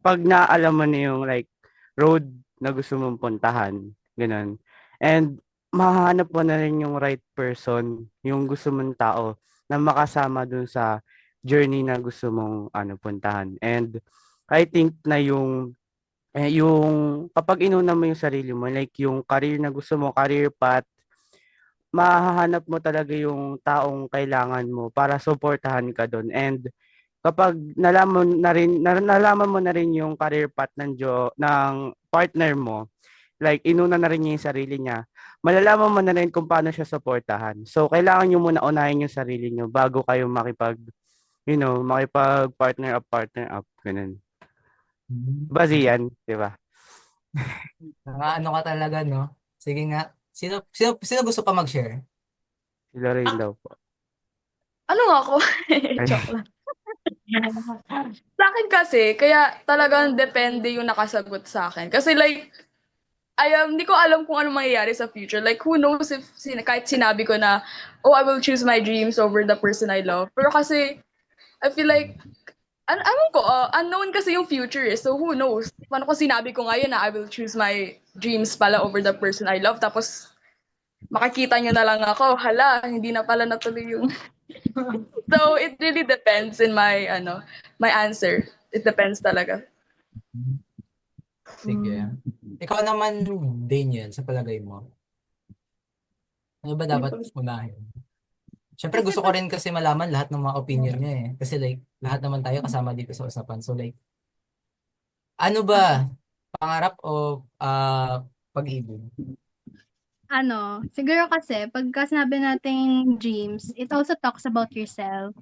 Pag naalam mo na yung like, road na gusto mong puntahan, ganun. And, mahahanap mo na rin yung right person, yung gusto mong tao, na makasama dun sa journey na gusto mong puntahan. And, I think na yung kapag inuna mo yung sarili mo, like yung career na gusto mo, career path, mahahanap mo talaga yung taong kailangan mo para suportahan ka doon. And kapag nalaman mo na rin yung career path ng partner mo, like inuna na rin niya yung sarili niya, malalaman mo na rin kung paano siya suportahan. So kailangan niyo muna unahin yung sarili niyo bago kayo makipag partner up, ganun. Base yan, di ba? Ano ka talaga, no? Sige nga. Sino gusto pa mag-share? Si Lorraine daw po. Ano nga ako? Joke lang. Sa akin kasi, kaya talagang depende yung nakasagot sa akin. Kasi like, hindi ko alam kung ano mangyayari sa future. Like, who knows if kahit sinabi ko na, oh, I will choose my dreams over the person I love. Pero kasi, I feel like, unknown kasi yung future eh. So, who knows? Paano kung sinabi ko ngayon na I will choose my dreams pala over the person I love. Tapos, makikita nyo na lang ako, hala, hindi na pala natuloy yung... So, it really depends in my answer. It depends talaga. Sige. Ikaw naman, Daniel, sa palagay mo, ano ba dapat unahin? Siyempre, gusto ko rin kasi malaman lahat ng mga opinion niya eh. Kasi like, lahat naman tayo kasama dito sa usapan. So like, ano ba? Pangarap o pag-ibig? Siguro kasi, pagka sinabi nating dreams, it also talks about yourself.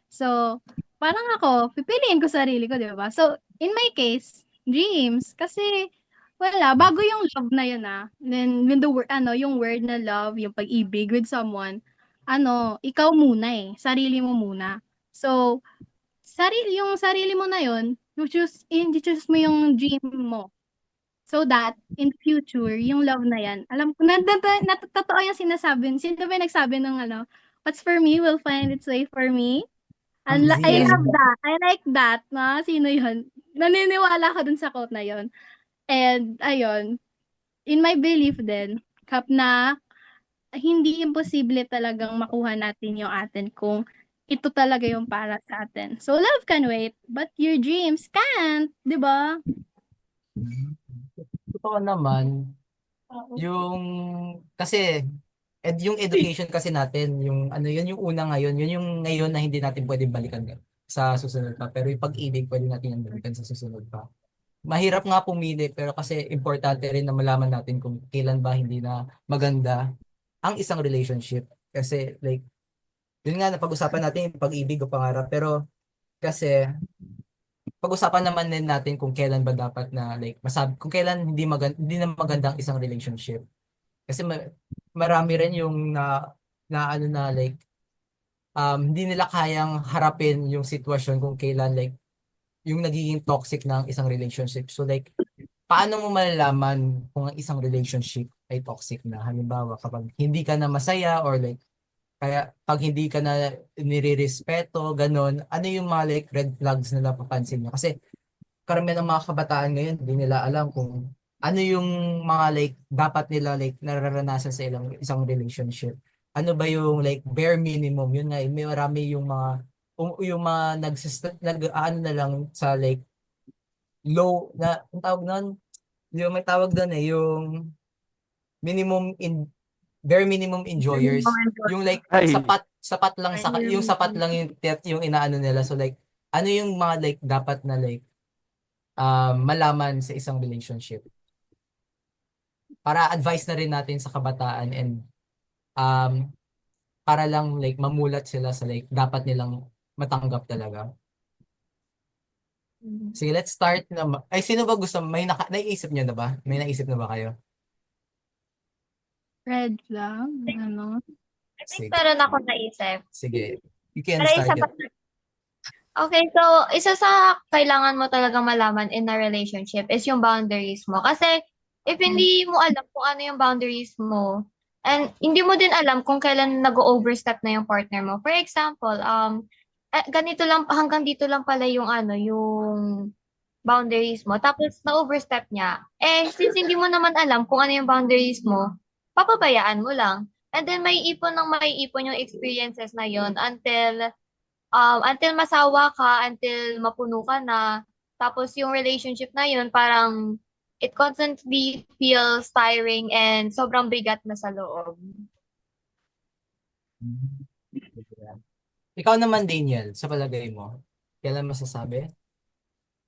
So, parang ako, pipiliin ko sarili ko, di ba? So, in my case, dreams. Kasi, bago yung love na yun Then, when yung word na love, yung pag-ibig with someone, ikaw muna sarili mo muna. So, yung sarili mo na yun, i-choose mo yung dream mo. So that, in the future, yung love na yan, alam ko, totoo yung sinasabi. Sino ba yung nagsabi ng what's for me will find its way for me? I love that. I like that. Sino yun? Naniniwala ko dun sa quote na yun. And, ayun, in my belief din, na hindi imposible talagang makuha natin yung atin kung ito talaga yung para sa atin. So, love can wait, but your dreams can't, di ba? Totoo naman, kasi yung education kasi natin, yung yun yung una ngayon, yun yung ngayon na hindi natin pwedeng balikan sa susunod pa. Pero yung pag-ibig, pwede natin yan balikan sa susunod pa. Mahirap nga pumili, pero kasi importante rin na malaman natin kung kailan ba hindi na maganda ang isang relationship. Kasi like, yun nga, napag-usapan natin yung pag-ibig o pangarap, pero kasi pag-usapan naman din natin kung kailan ba dapat na like kung kailan hindi na maganda ang isang relationship. Kasi marami rin yung like hindi nila kayang harapin yung sitwasyon kung kailan like yung nagiging toxic ng isang relationship. So like, paano mo malalaman kung ang isang relationship ay toxic na? Halimbawa, kapag hindi ka na masaya or like, kaya pag hindi ka na nire-respeto, ganun, ano yung mga like red flags na napapansin nyo? Kasi karamihan ng mga kabataan ngayon, hindi nila alam kung ano yung mga like dapat nila like nararanasan sa isang relationship? Ano ba yung like bare minimum? Yun nga, may marami yung mga ano na lang sa like low na ang tawag nun, yung may tawag doon yung minimum in bare minimum enjoyers, yung like Ay, sapat lang yung sapat lang yung inaano nila. So like ano yung mga like dapat na like malaman sa isang relationship para advice na rin natin sa kabataan and um para lang like mamulat sila sa like dapat nilang matanggap talaga. Sige, let's start na. Ay, sino ba gusto? Naiisip niyo na ba? May naisip na ba kayo? Red flag, ano? I think Sige. meron ako naisip. Sige. You can Pero start isa pa. it. Okay, so isa sa kailangan mo talagang malaman in a relationship is yung boundaries mo. Kasi if hindi mo alam kung ano yung boundaries mo, and hindi mo din alam kung kailan nag-overstep na yung partner mo. For example, ganito lang, hanggang dito lang pala yung yung boundaries mo. Tapos na-overstep niya. Eh, since hindi mo naman alam kung ano yung boundaries mo, papabayaan mo lang. And then may ipon yung experiences na yon until masawa ka, until mapuno ka na. Tapos yung relationship na yun, parang it constantly feels tiring and sobrang bigat na sa loob. Ikaw naman, Daniel, sa palagay mo, kailan masasabi?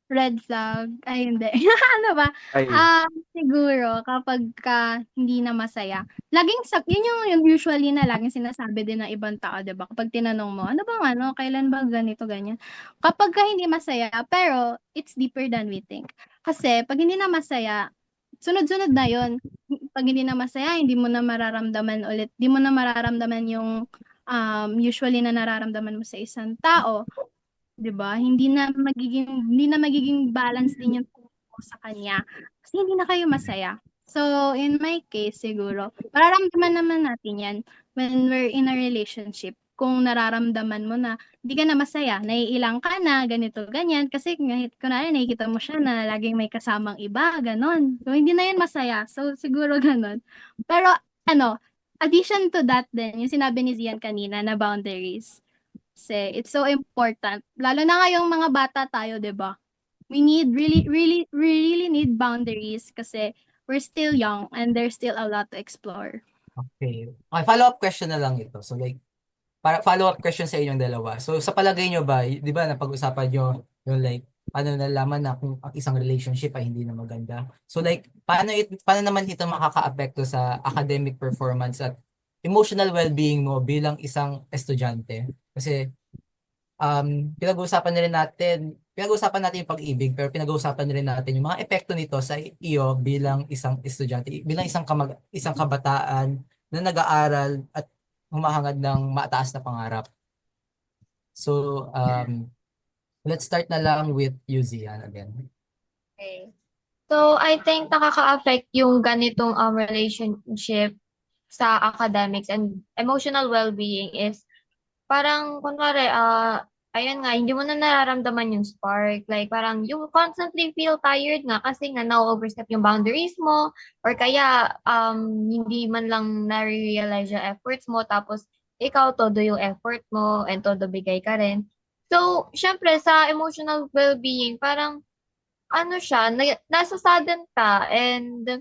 Red flag, ay hindi. Ano ba? ay. Siguro kapagka hindi na masaya. Yun yung usually na laging sinasabi din ng ibang tao, 'di ba? Kapag tinanong mo, ano bang kailan ba ganito, ganyan? Kapagka hindi masaya, pero it's deeper than we think. Kasi pag hindi na masaya, sunod-sunod na yun. Pag hindi na masaya, hindi mo na mararamdaman ulit. Hindi mo na mararamdaman yung usually na nararamdaman mo sa isang tao. 'Di ba? Hindi na magiging balance din yung tingin mo sa kanya kasi hindi na kayo masaya. So, in my case siguro, mararamdaman naman natin 'yan when we're in a relationship. Kung nararamdaman mo na hindi ka na masaya, naiilang ka na, ganito, ganyan. Kasi kunwari nakikita mo siya na laging may kasamang iba, ganon. So, hindi na yun masaya. So, siguro ganon. Pero, addition to that din, yung sinabi ni Zian kanina na boundaries. Kasi it's so important. Lalo na ngayong mga bata tayo, 'di ba? We really need boundaries kasi we're still young and there's still a lot to explore. Okay. Okay, follow-up question na lang ito. So like, para follow-up question sa inyong dalawa. So sa palagay nyo ba, di ba napag-usapan nyo yung like, paano nalaman na kung ang isang relationship ay hindi na maganda? So like, paano naman ito makaka-apekto sa academic performance at emotional well-being mo bilang isang estudyante? Kasi pinag-uusapan natin yung pag-ibig, pero pinag-uusapan rin natin yung mga epekto nito sa iyo bilang isang estudyante, bilang isang kabataan na nag-aaral at humahangad ng mataas na pangarap. So, let's start na lang with you, Zian, again. Okay. So, I think nakaka-affect yung ganitong relationship sa academics and emotional well-being is parang kunwari, ayun nga, hindi mo na nararamdaman yung spark. Like, parang you constantly feel tired nga kasi nga na-overstep yung boundaries mo or kaya hindi man lang na-realize yung efforts mo tapos ikaw todo yung effort mo and todo bigay ka rin. So, syempre sa emotional well-being, parang siya, nasa-sadden ka and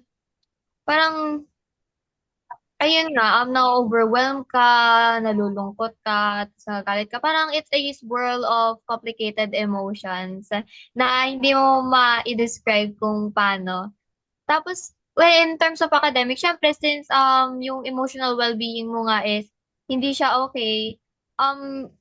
parang ayun nga, na-overwhelm ka, nalulungkot ka, tapos nagagalit ka. Parang it's a swirl of complicated emotions na hindi mo ma-describe kung paano. Tapos, well, in terms of academic, syempre, since yung emotional well-being mo nga is hindi siya okay,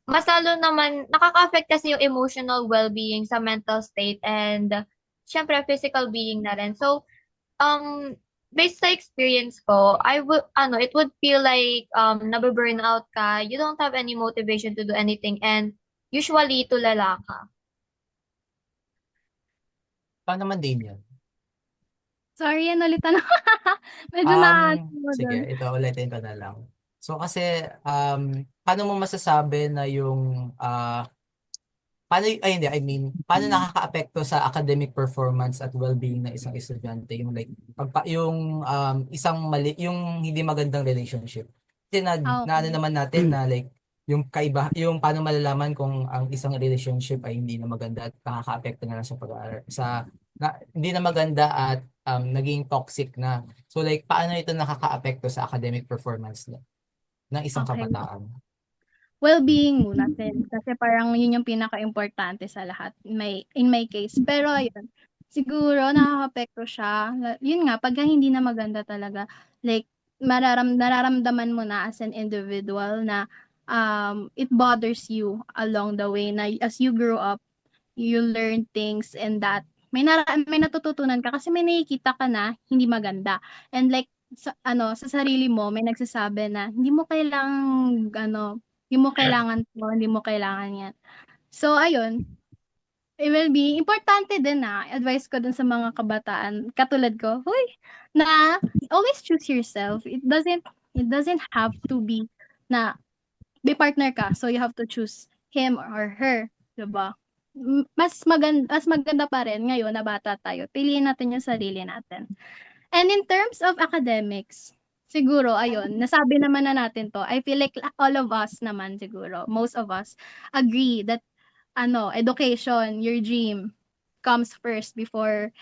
mas lalo naman, nakaka-affect kasi yung emotional well-being sa mental state and syempre, physical being na rin. So, um, based sa experience ko, it would feel like, nabe-burn out ka, you don't have any motivation to do anything, and usually, tulala ka. Paano naman, Daniel? Sorry, ulit ano. Medyo na mo Sige, doon. ito ulitin ko na lang. So kasi, paano mo masasabi na yung hindi, I mean, paano nakakaapekto sa academic performance at well-being ng isang estudyante yung like yung hindi magandang relationship. Kasi na ano Okay. naman natin na like yung paano malalaman kung ang isang relationship ay hindi na maganda at nakakaapekto na lang sa pag-aaral hindi na maganda at naging toxic na. So like paano ito nakakaapekto sa academic performance ng isang Okay. kabataan? Well-being muna din kasi parang yun yung pinaka-importante sa lahat in my case. Pero ayun, siguro nakakaapekto siya. Yun nga, pagka hindi na maganda talaga, like nararamdaman mo na as an individual na it bothers you along the way na as you grow up, you learn things and that may natututunan ka kasi may nakikita ka na hindi maganda. And like sa sarili mo may nagsasabi na hindi mo kailangan 'to, hindi mo kailangan 'yan. So ayun, it will be importante din na advice ko dun sa mga kabataan katulad ko, huy, na always choose yourself. It doesn't have to be na may partner ka, so you have to choose him or her, 'di ba? Mas maganda pa rin ngayon na bata tayo, piliin natin yung sarili natin. And in terms of academics, siguro ayun, nasabi naman na natin 'to. I feel like all of us naman siguro, most of us agree that education, your dream comes first before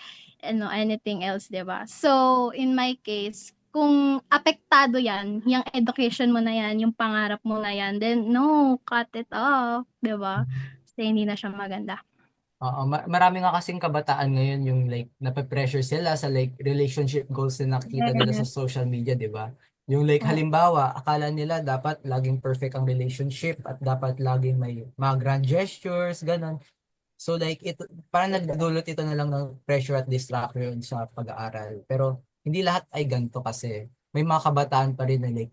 anything else, 'di ba? So, in my case, kung apektado 'yan, yung education mo na 'yan, yung pangarap mo na 'yan, then no, cut it off, 'di ba? Kasi hindi na siya maganda. Oo, marami nga kasing kabataan ngayon yung like nape-pressure sila sa like relationship goals na nakikita nila sa Yes. social media, 'di ba? Yung like Oo. halimbawa, akala nila dapat laging perfect ang relationship at dapat laging may mga grand gestures, ganun. So like ito parang nagdudulot ito na lang ng pressure at distraction sa pag-aaral. Pero hindi lahat ay ganito kasi may mga kabataan pa rin na like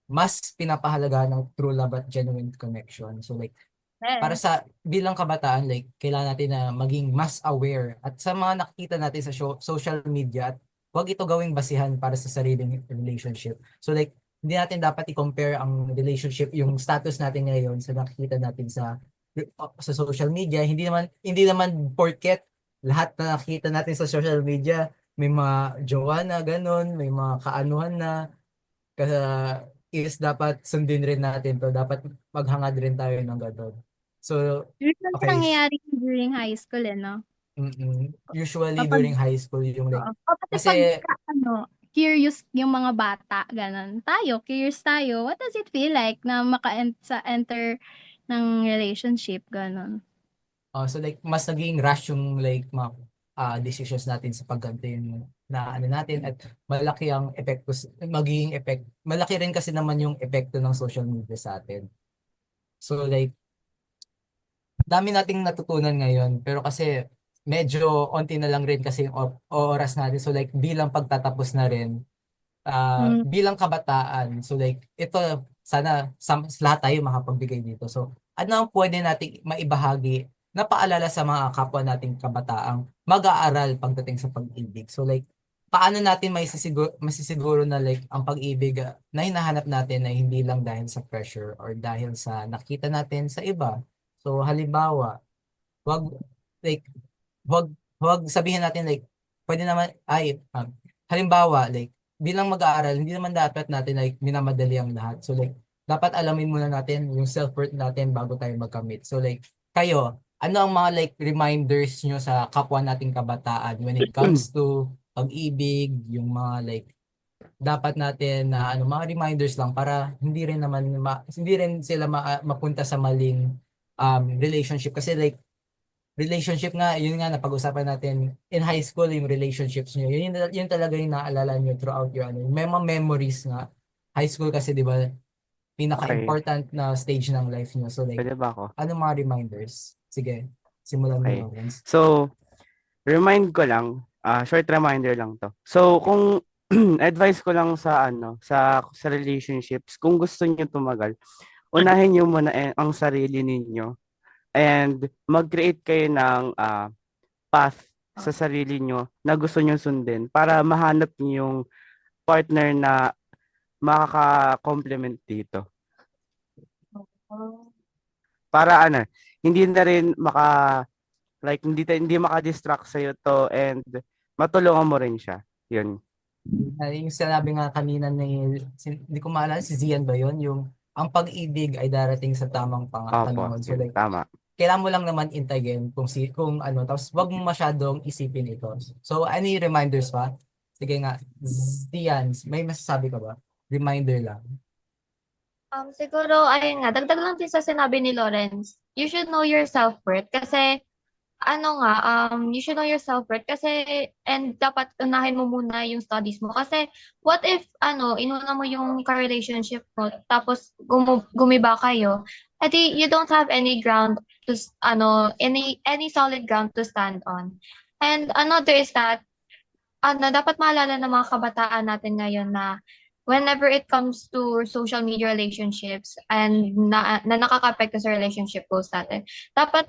mas pinapahalagahan ng true love at genuine connection. So like para Yes. sa bilang kabataan, like, kailangan natin na maging mas aware at sa mga nakikita natin sa social media at huwag ito gawing basihan para sa sariling relationship. So like, hindi natin dapat i-compare ang relationship, yung status natin ngayon sa nakikita natin sa social media. Hindi naman porket lahat na nakikita natin sa social media, may mga jowa na ganun, may mga kaanuhan na, kaya is dapat sundin rin natin to. Dapat maghangad rin tayo ng ganun. So, Usually okay. nangyayari during high school, no? Usually Kapag during high school yung like, Oo. Kasi kasi pagka curious yung mga bata, gano'n. Curious tayo, what does it feel like na enter ng relationship, gano'n. so like mas naging rush yung like mga decisions natin sa pagganto yung na ano natin at malaki ang epekto magiging malaki rin kasi naman yung epekto ng social media sa atin. So like dami nating natutunan ngayon pero kasi medyo onti na lang rin kasi yung oras natin. So like bilang pagtatapos na rin Hmm, bilang kabataan, so like ito sana lahat tayo makapagbigay dito. So ano ang pwede nating maibahagi na paalala sa mga kapwa nating kabataang mag-aaral pagdating sa pag-ibig. So like paano natin masisiguro na like ang pag-ibig na hinahanap natin ay hindi lang dahil sa pressure or dahil sa nakita natin sa iba. So halimbawa, wag like wag wag sabihin natin like pwede naman halimbawa like bilang mag-aaral hindi naman dapat natin like minamadali ang lahat. So like dapat alamin muna natin yung self-worth natin bago tayo magkamit. So like kayo, ano ang mga like reminders nyo sa kapwa nating kabataan when it comes to pag-ibig, yung mga like dapat natin na mga reminders lang para hindi rin sila mapunta sa maling relationship kasi like relationship nga, yun nga napag-usapan natin in high school yung relationships niyo. Yun talaga yung naalala niyo throughout your may mga memories nga. High school kasi 'di ba Okay. pinaka-important na stage ng life niyo. So like Pwede ba ako? ano mga reminders? Sige, simulan mo Okay. Lawrence. So, remind ko lang, short reminder lang to. So, kung advice ko lang sa relationships, kung gusto niyo tumagal, unahin niyo muna ang sarili ninyo and mag-create kayo ng path sa sarili nyo na gusto nyo sundin para mahanap niyo yung partner na makaka-complement dito. Para hindi na rin hindi maka-distract sa'yo to and matulungan mo rin siya. Yun. Yung sinabi nga kanina hindi ko maalala si Zian ba yun? Yung ang pag-ibig ay darating sa tamang Opo, panahon. So yun, like, tama. kailangan mo lang naman intayin kung ano, tapos wag mo masyadong isipin ito. So, any reminders pa? Sige nga, Zian, may masasabi ka ba? Reminder lang. Siguro, ayun nga, dagdag lang din sa sinabi ni Lawrence, you should know your self-worth kasi you should know your self-worth kasi and dapat unahin mo muna yung studies mo kasi what if inuna mo yung ka-relationship mo tapos gumiba kayo, edi you don't have any ground to any solid ground to stand on. And another is that dapat maalala ng mga kabataan natin ngayon na whenever it comes to social media relationships and na nakaka-apekto sa relationship goals natin, dapat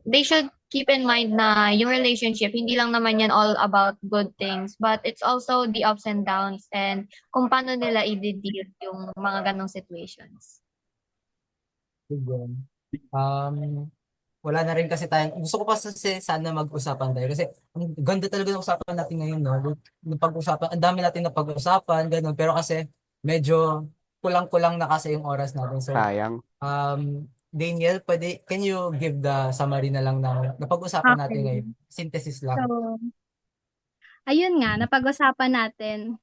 they should keep in mind na yung relationship, hindi lang naman yan all about good things, but it's also the ups and downs and kung paano nila i-deal yung mga ganong situations. Sige. Wala na rin kasi tayong, gusto ko pa kasi sana mag-usapan tayo kasi ang ganda talaga ng usapan natin ngayon, no? Yung pag-usapan, ang dami natin na pag-usapan, ganun, pero kasi medyo kulang-kulang na kasi yung oras natin. So, Sayang. Daniel, can you give the summary na lang ng napag-usapan natin Okay. ngayon? Synthesis lang. So, ayun nga, napag-usapan natin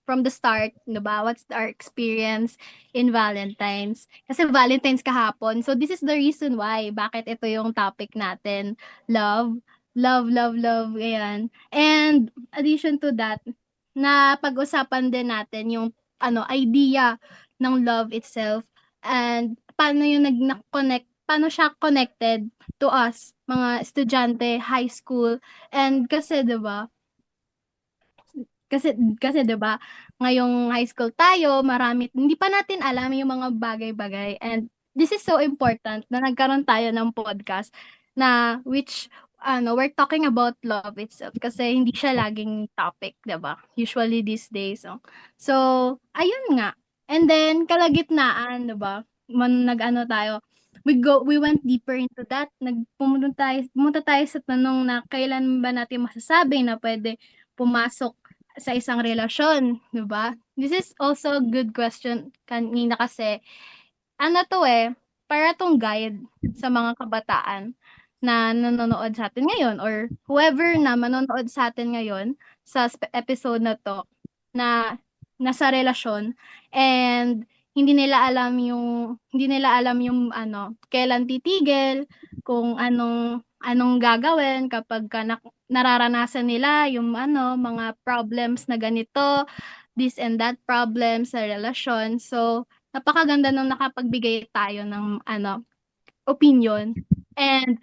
from the start, diba? What's our experience in Valentine's? Kasi Valentine's kahapon. So, this is the reason why, bakit ito yung topic natin. Love, love, love, love. Ayan. And, addition to that, na pag-usapan din natin yung idea ng love itself and paano yung nag-connect, paano siya connected to us, mga estudyante, high school, and kasi 'di ba? Kasi 'di ba, ngayong high school tayo, marami hindi pa natin alam yung mga bagay-bagay and this is so important na nagkaroon tayo ng podcast na which we're talking about love itself kasi hindi siya laging topic, 'di ba? Usually these days. So, ayun nga. And then kalagitnaan, 'di ba? We went deeper into that. Pumunta tayo sa tanong na kailan ba natin masasabi na pwede pumasok sa isang relasyon, 'di ba? This is also a good question kanina kasi para tong guide sa mga kabataan na nanonood sa atin ngayon or whoever na manonood sa atin ngayon sa episode na 'to na nasa relasyon and hindi nila alam yung kailan titigil, kung anong gagawin kapag nararanasan nila yung mga problems na ganito, this and that problem sa relasyon. So, napakaganda nung nakapagbigay tayo ng opinion. And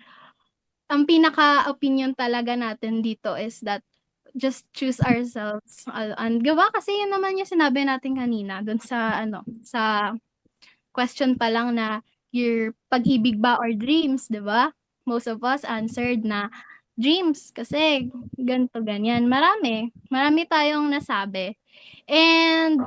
ang pinaka-opinion talaga natin dito is that just choose ourselves. And gawa kasi yun naman yung sinabi natin kanina dun sa question pa lang na your pag-ibig ba or dreams, 'di ba? Most of us answered na dreams kasi ganito ganyan. Marami tayong nasabi. And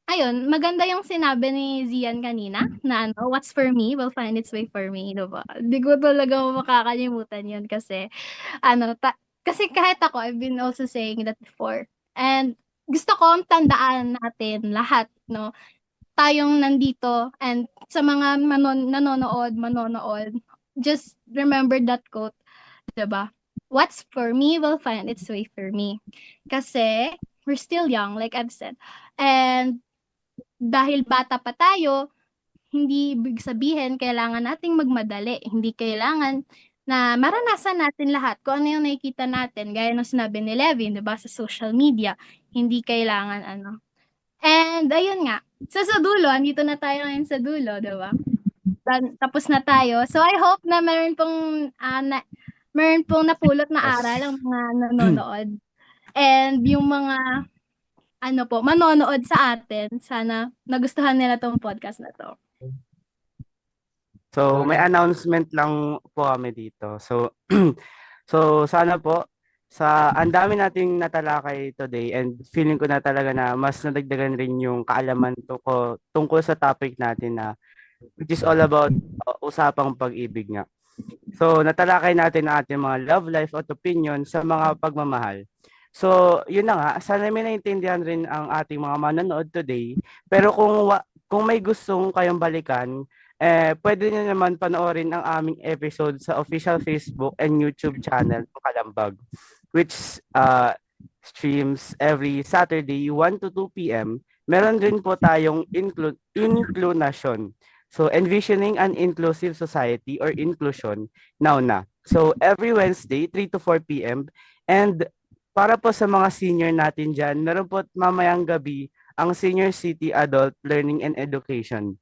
ayun, maganda yung sinabi ni Zian kanina na what's for me will find its way for me, 'di ba? Di ko talaga makakalimutan yun kasi kasi kahit ako, I've been also saying that before. And gusto kong tandaan natin lahat, no? Tayong nandito and sa mga manonood, just remember that quote, 'di ba? What's for me will find its way for me. Kasi we're still young, like I've said. And dahil bata pa tayo, hindi ibig sabihin kailangan nating magmadali. Hindi kailangan na maranasan natin lahat kung ano yung nakikita natin. Gaya ng sinabi ni Levin, 'di ba, sa social media. Hindi kailangan And ayun nga. So sa dulo, andito na tayo ngayon sa dulo, 'di ba? Tapos na tayo. So I hope na meron pong napulot na Yes. aral ang mga nanonood. And yung mga manonood sa atin, sana nagustuhan nila tong podcast na to. So, may announcement lang po kami dito. So, sana po, ang dami nating natalakay today and feeling ko na talaga na mas nadagdagan rin yung kaalaman tungkol sa topic natin na which is all about usapang pag-ibig nga. So, natalakay natin ang ating mga love life at opinion sa mga pagmamahal. So, yun na nga, sana may naintindihan rin ang ating mga manonood today. Pero kung may gustong kayong balikan, pwede nyo naman panoorin ang aming episode sa official Facebook and YouTube channel ng Kalambag, which streams every Saturday 1 to 2 p.m. Meron rin po tayong inclusion. So, envisioning an inclusive society or inclusion, now na. So, every Wednesday, 3 to 4 p.m. And para po sa mga senior natin dyan, meron po mamayang gabi ang Senior City Adult Learning and Education.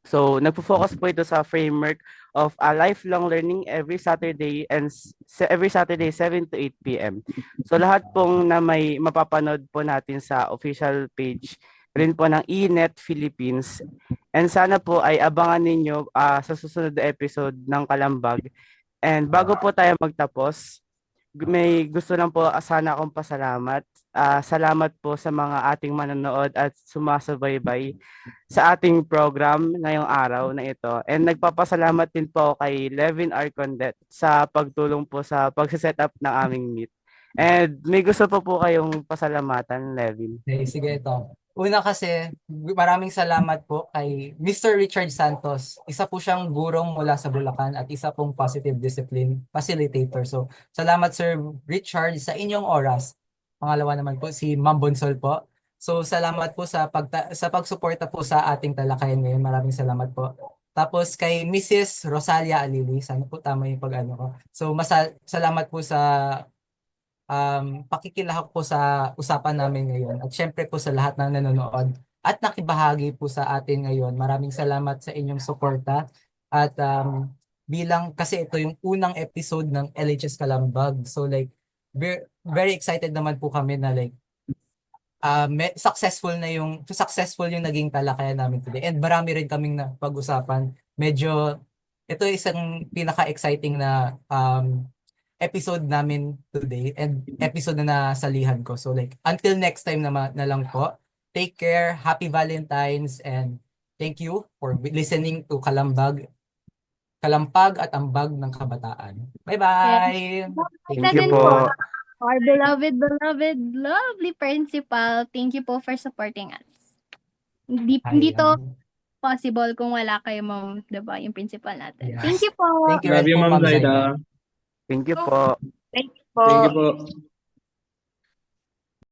So, nagpo-focus po ito sa framework of a lifelong learning every Saturday 7 to 8 p.m. So, lahat pong na may mapapanood po natin sa official page rin po ng ENET Philippines. And sana po ay abangan ninyo sa susunod na episode ng Kalambag. And bago po tayo magtapos, may gusto lang po sana akong pasalamat. Salamat po sa mga ating manonood at sumasabay-bay sa ating program ngayong araw na ito. And nagpapasalamat din po kay Levin R. Condet sa pagtulong po sa pagsiset up ng aming meet. And may gusto po kayong pasalamatan, Levin. Okay, sige ito. Una kasi, maraming salamat po kay Mr. Richard Santos. Isa po siyang gurong mula sa Bulacan at isa pong positive discipline facilitator. So, salamat Sir Richard sa inyong oras. Pangalawa naman po si Ma'am Bonsol po. So, salamat po sa pagsuporta po sa ating talakayan ngayon. Maraming salamat po. Tapos kay Mrs. Rosalia Alili, sana po tama yung pag-ano ko. So, salamat po sa pakikilahok po sa usapan namin ngayon at syempre po sa lahat ng nanonood at nakibahagi po sa atin ngayon. Maraming salamat sa inyong suporta at bilang kasi ito yung unang episode ng LHS Kalambag. So like very excited naman po kami na like successful yung naging talakayan namin today. And marami rin kaming napag-usapan. Medyo ito isang pinaka-exciting na episode namin today and episode na nasalihan ko. So like, until next time na lang po. Take care, happy Valentine's, and thank you for listening to Kalampag at Ambag ng Kabataan. Bye-bye! Thank you po. Our beloved, lovely principal, thank you po for supporting us. Hindi to possible kung wala kayo, ma'am, diba, yung principal natin. Yes. Thank you po. Thank you Love rin you, po, Ma'am Ma'am Zaida. Zaida. Thank you po. Thank you po. Thank you po.